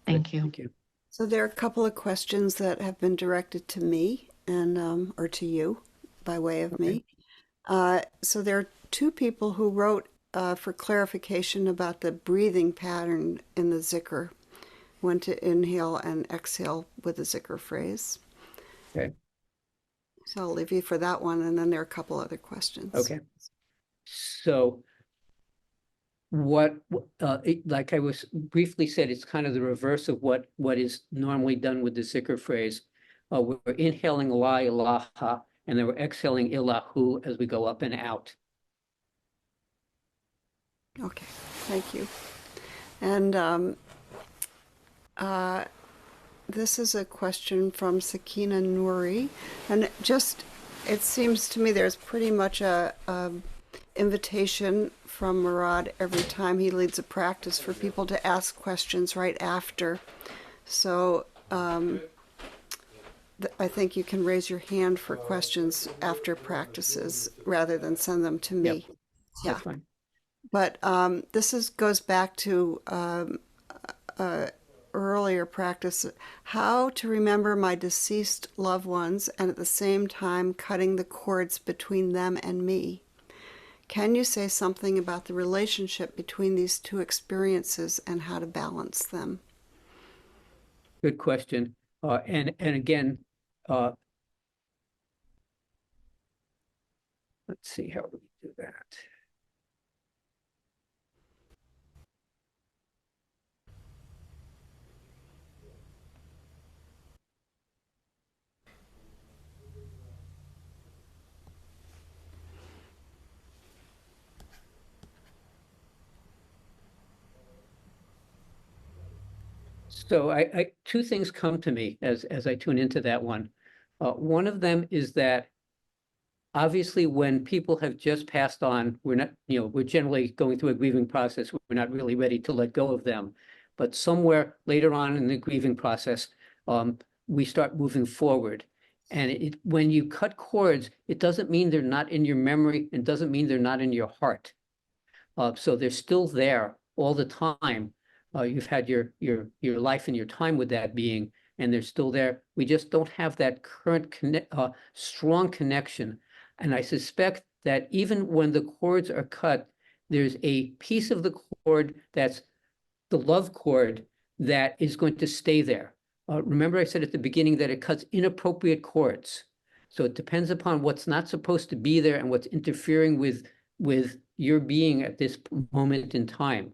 Thank you. Thank you. So there are a couple of questions that have been directed to me and or to you by way of me. So there are two people who wrote for clarification about the breathing pattern in the zikr, when to inhale and exhale with the zikr phrase. Okay. So I'll leave you for that one, and then there are a couple other questions. Okay. So like I was briefly said, it's kind of the reverse of what is normally done with the zikr phrase. We're inhaling la ilaha, and then we're exhaling illahu as we go up and out. Okay, thank you. And this is a question from Sakina Nouri, and it seems to me there's pretty much a invitation from Murad every time he leads a practice for people to ask questions right after. So I think you can raise your hand for questions after practices rather than send them to me. Yep. Yeah. That's fine. But this goes back to earlier practice, how to remember my deceased loved ones and at the same time cutting the cords between them and me. Can you say something about the relationship between these two experiences and how to balance them? Good question. And again, let's see how we do that. So two things come to me as I tune into that one. One of them is that obviously when people have just passed on, we're generally going through a grieving process. We're not really ready to let go of them. But somewhere later on in the grieving process, we start moving forward. And when you cut cords, it doesn't mean they're not in your memory, and doesn't mean they're not in your heart. So they're still there all the time. You've had your life and your time with that being, and they're still there. We just don't have that current strong connection. And I suspect that even when the cords are cut, there's a piece of the cord that's the love cord that is going to stay there. Remember I said at the beginning that it cuts inappropriate cords. So it depends upon what's not supposed to be there and what's interfering with your being at this moment in time.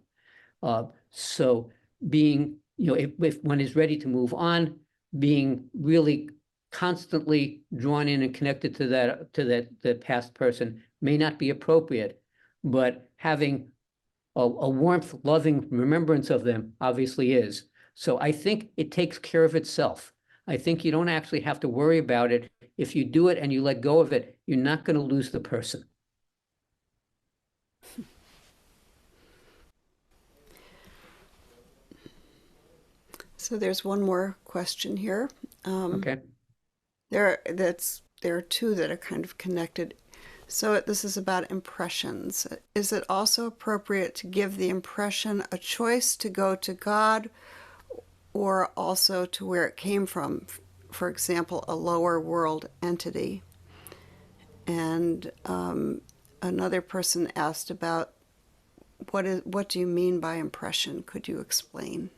So being, if one is ready to move on, being really constantly drawn in and connected to the past person may not be appropriate, but having a warmth, loving remembrance of them obviously is. So I think it takes care of itself. I think you don't actually have to worry about it. If you do it and you let go of it, you're not going to lose the person. So there's one more question here. Okay. There are two that are kind of connected. So this is about impressions. Is it also appropriate to give the impression a choice to go to God or also to where it came from? For example, a lower world entity. And another person asked about what do you mean by impression? Could you explain?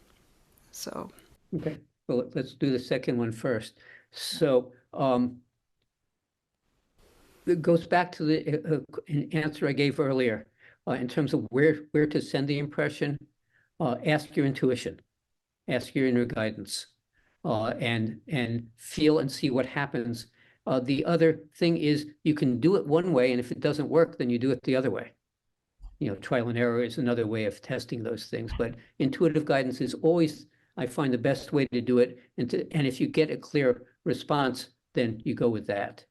So. Okay, well, let's do the second one first. So it goes back to the an answer I gave earlier in terms of where to send the impression. Ask your intuition, ask your inner guidance. and feel and see what happens. The other thing is you can do it one way, and if it doesn't work, then you do it the other way. Trial and error is another way of testing those things, but intuitive guidance is always, I find, the best way to do it. And if you get a clear response, then you go with that.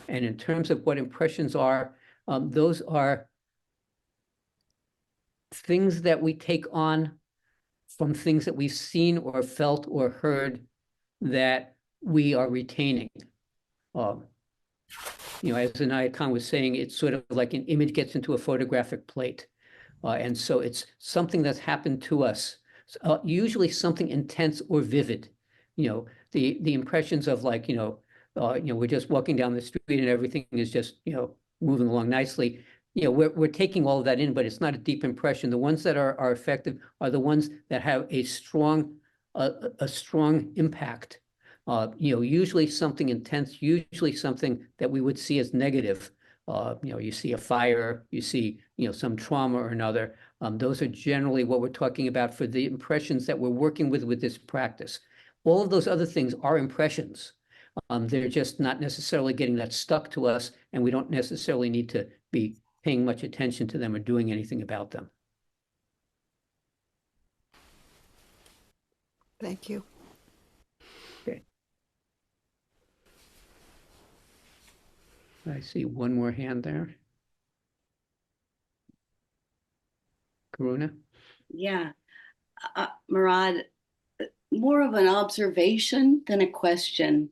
And in terms of what impressions are, those are things that we take on from things that we've seen or felt or heard that we are retaining. As Anaya Khan was saying, it's sort of like an image gets into a photographic plate. And so it's something that's happened to us, usually something intense or vivid. The impressions of like, we're just walking down the street and everything is just, moving along nicely. We're taking all of that in, but it's not a deep impression. The ones that are effective are the ones that have a strong impact. Usually something intense, usually something that we would see as negative. You see a fire, you see, some trauma or another. Those are generally what we're talking about for the impressions that we're working with this practice. All of those other things are impressions. They're just not necessarily getting that stuck to us, and we don't necessarily need to be paying much attention to them or doing anything about them. Thank you. Okay. I see one more hand there. Karuna? Yeah. Murad, more of an observation than a question.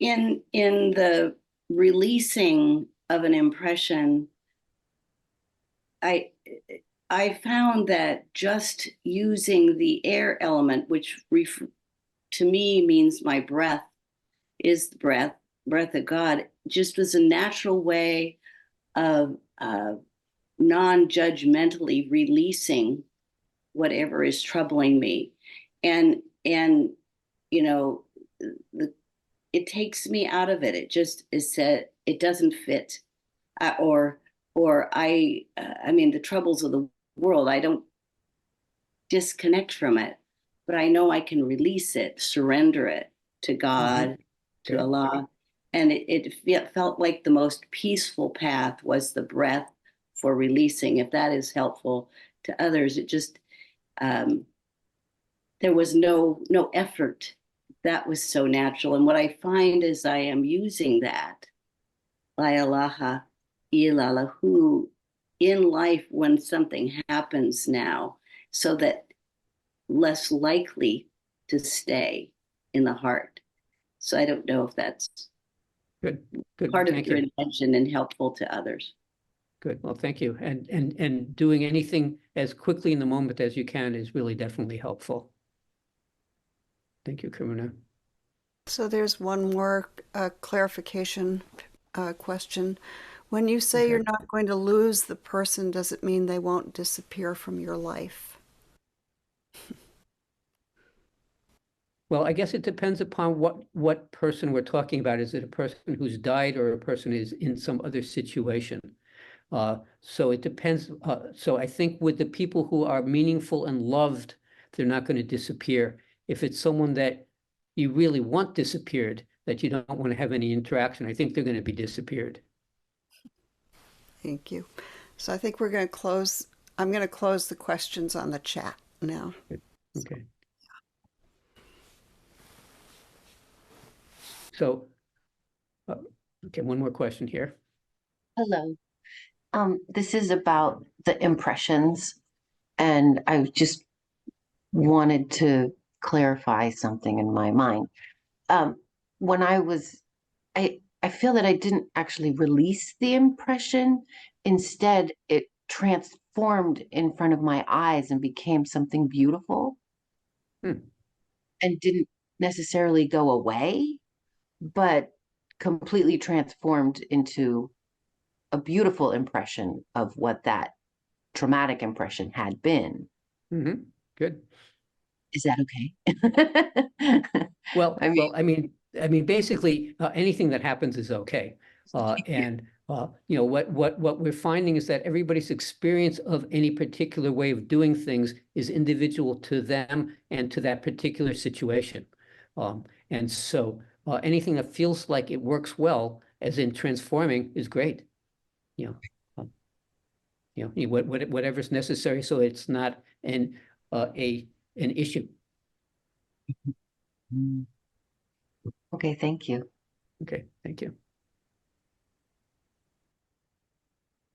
In the releasing of an impression, I found that just using the air element, which to me means my breath, is the breath of God, just was a natural way of non-judgmentally releasing whatever is troubling me. And it takes me out of it. It just is said, it doesn't fit. I mean, the troubles of the world, I don't disconnect from it, but I know I can release it, surrender it to God, to Allah. And it felt like the most peaceful path was the breath for releasing. If that is helpful to others, it just, there was no effort. That was so natural. And what I find is I am using that, La ilaha illallahu, in life when something happens now, so that less likely to stay in the heart. So I don't know if that's good. Part of your intention and helpful to others. Good. Well, thank you. And doing anything as quickly in the moment as you can is really definitely helpful. Thank you, Karuna. So there's one more clarification question. When you say you're not going to lose the person, does it mean they won't disappear from your life? Well, I guess it depends upon what person we're talking about. Is it a person who's died or a person who's in some other situation? So it depends. So I think with the people who are meaningful and loved, they're not going to disappear. If it's someone that you really want disappeared, that you don't want to have any interaction, I think they're going to be disappeared. Thank you. So I think we're going to close. I'm going to close the questions on the chat now. Okay. So, okay, one more question here. Hello. This is about the impressions, and I just wanted to clarify something in my mind. When I feel that I didn't actually release the impression. Instead, it transformed in front of my eyes and became something beautiful and didn't necessarily go away, but completely transformed into a beautiful impression of what that traumatic impression had been. Mm-hmm. Good. Is that okay? Well, I mean, basically, anything that happens is okay. And You know, what we're finding is that everybody's experience of any particular way of doing things is individual to them and to that particular situation. And so anything that feels like it works well, as in transforming, is great. You know, whatever's necessary, so it's not an issue. Okay, thank you. Okay, thank you.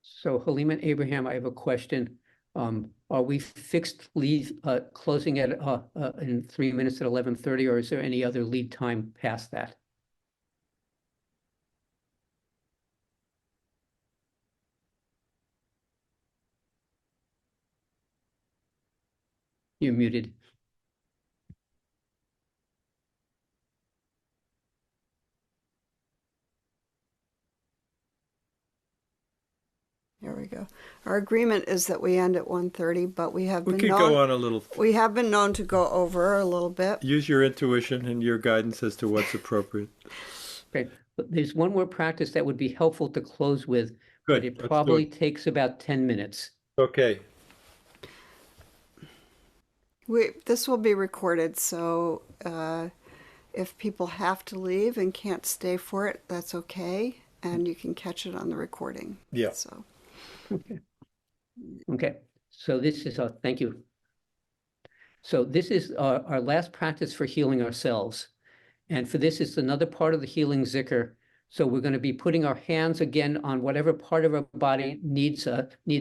So Halima and Abraham, I have a question. Are we fixed lead closing at in 3 minutes at 11:30, or is there any other lead time past that? You're muted. There we go. Our agreement is that we end at 1:30, but we have been We could go on a little. We have been known to go over a little bit. Use your intuition and your guidance as to what's appropriate. Okay, but there's one more practice that would be helpful to close with. Good. But it probably takes about 10 minutes. Okay. This will be recorded, so if people have to leave and can't stay for it, that's okay, and you can catch it on the recording. Yeah. So. Okay. Okay. So this is thank you. So this is our last practice for healing ourselves. And for this, it's another part of the healing zikr. So we're going to be putting our hands again on whatever part of our body needs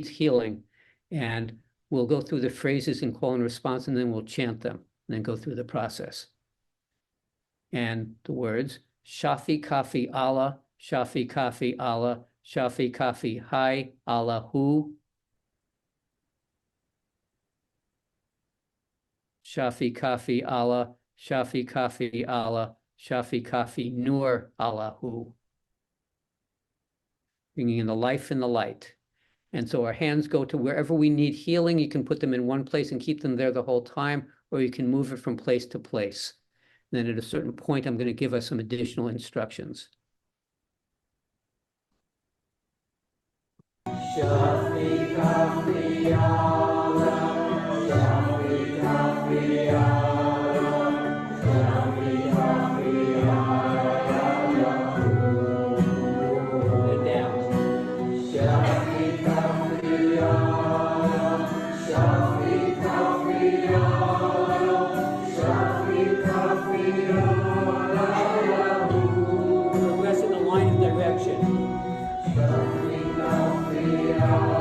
healing. And we'll go through the phrases in call and response, and then we'll chant them, and then go through the process. And the words, Shafi Kafi Allah, Shafi Kafi Allah, Shafi Kafi Hai Allahu. Shafi Kafi Allah, Shafi Kafi Allah, Shafi Kafi Nur Allahu. Bringing in the life and the light. And so our hands go to wherever we need healing. You can put them in one place and keep them there the whole time, or you can move it from place to place. And then at a certain point, I'm going to give us some additional instructions. Shafi Kafi Allah, Shafi Kafi Allah, Shafi Kafi Allah. And down. Shafi Kafi Allah, Shafi Kafi Allah, Shafi Kafi Allah. Progress in the line of direction. Shafi Kafi Allah.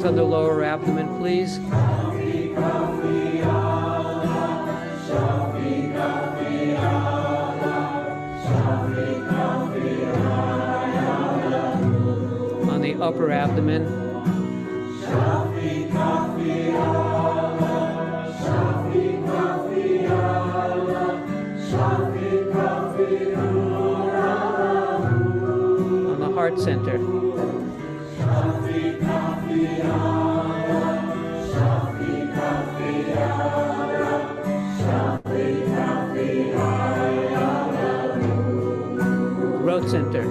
hands on the lower abdomen, please. On the upper abdomen. On the heart center. Throat center.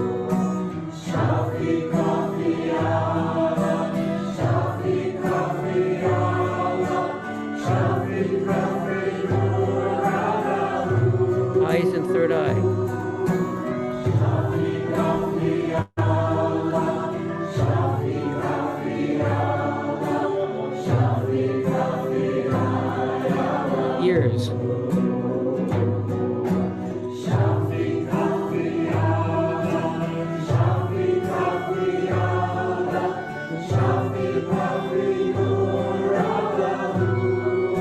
Eyes and third eye. Ears.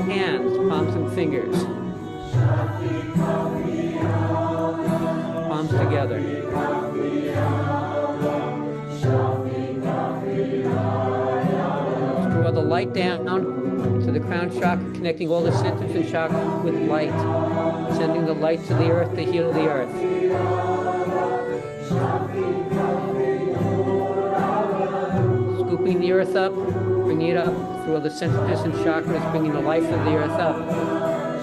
Hands, palms and fingers. Palms together. Draw the light down to the crown chakra, connecting all the centers and chakras with light, sending the light to the earth to heal the earth. Scooping the earth up, bringing it up through all the centers and chakras, bringing the life of the earth up,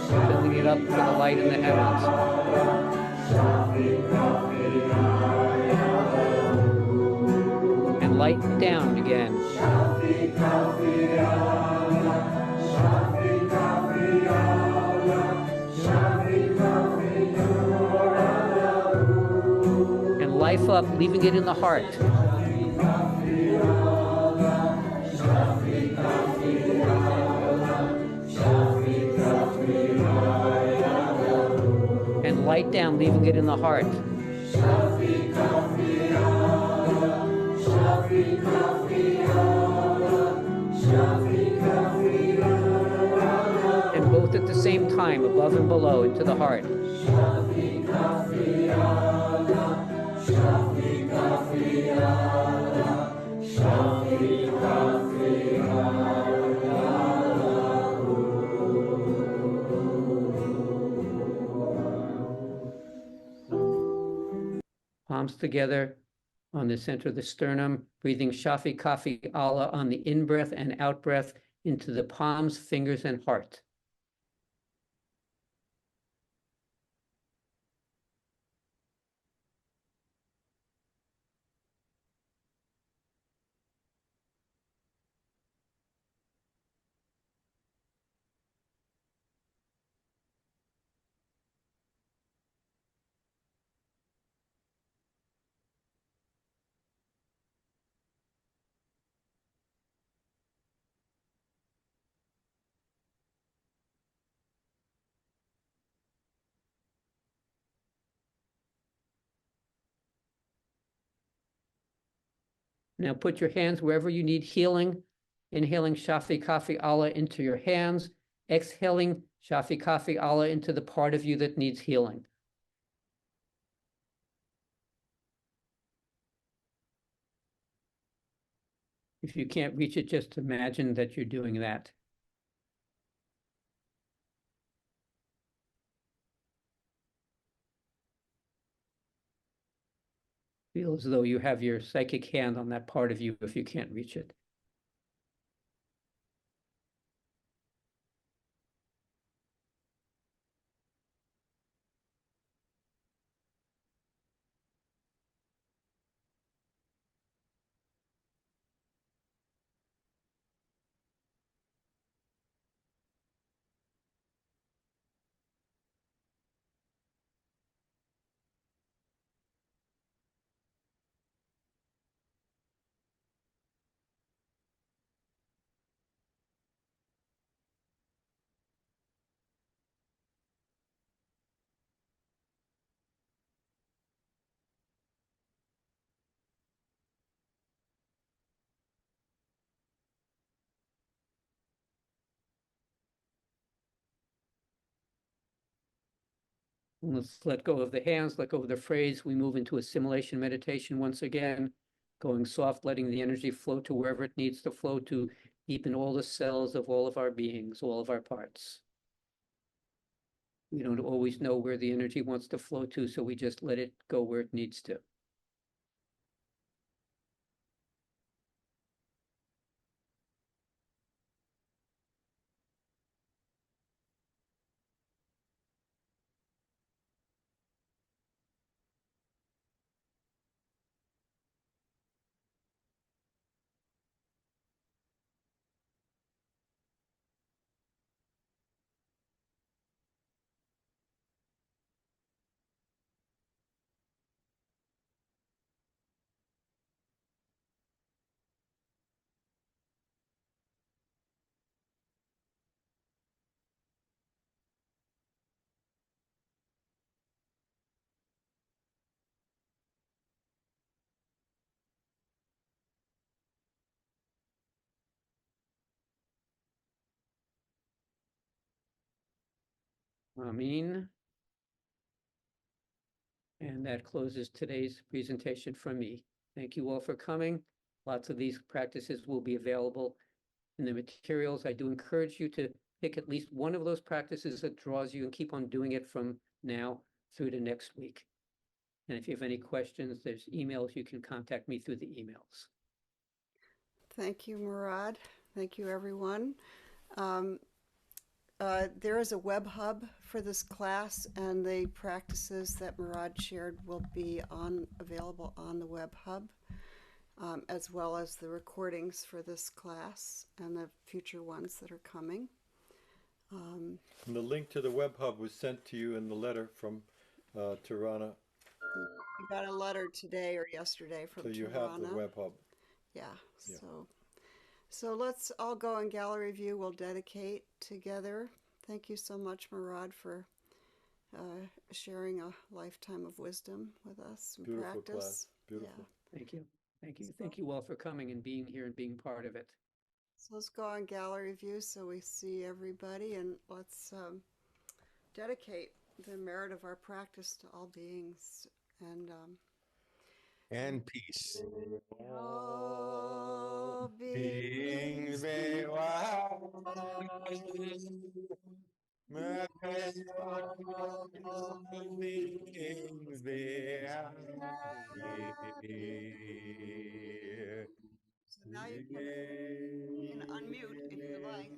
sending it up to the light in the heavens. And light down again. And life up, leaving it in the heart. And light down, leaving it in the heart. And both at the same time, above and below, into the heart. Palms together on the center of the sternum, breathing Shafi Kafi Allah on the in-breath and out-breath into the palms, fingers, and heart. Now put your hands wherever you need healing. Inhaling Shafi Kafi Allah into your hands. Exhaling Shafi Kafi Allah into the part of you that needs healing. If you can't reach it, just imagine that you're doing that. Feel as though you have your psychic hand on that part of you if you can't reach it. Let's let go of the hands, let go of the phrase. We move into assimilation meditation once again, going soft, letting the energy flow to wherever it needs to flow to, deep in all the cells of all of our beings, all of our parts. We don't always know where the energy wants to flow to, so we just let it go where it needs to. Amin. And that closes today's presentation from me. Thank you all for coming. Lots of these practices will be available in the materials. I do encourage you to pick at least one of those practices that draws you and keep on doing it from now through to next week. And if you have any questions, there's emails. You can contact me through the emails. Thank you, Murad. Thank you, everyone. There is a web hub for this class, and the practices that Murad shared will be available on the web hub, as well as the recordings for this class and the future ones that are coming. And the link to the web hub was sent to you in the letter from Tirana. You got a letter today or yesterday from Tirana. So you have the web hub. Yeah. So let's all go in gallery view. We'll dedicate together. Thank you so much, Murad, for sharing a lifetime of wisdom with us and Beautiful practice. class. Beautiful. Yeah. Thank you. Thank you. Thank you all for coming and being here and being part of it. So let's go on gallery view so we see everybody, and let's dedicate the merit of our practice to all beings and peace. All beings may well. May all beings be happy. So now you can unmute if you like.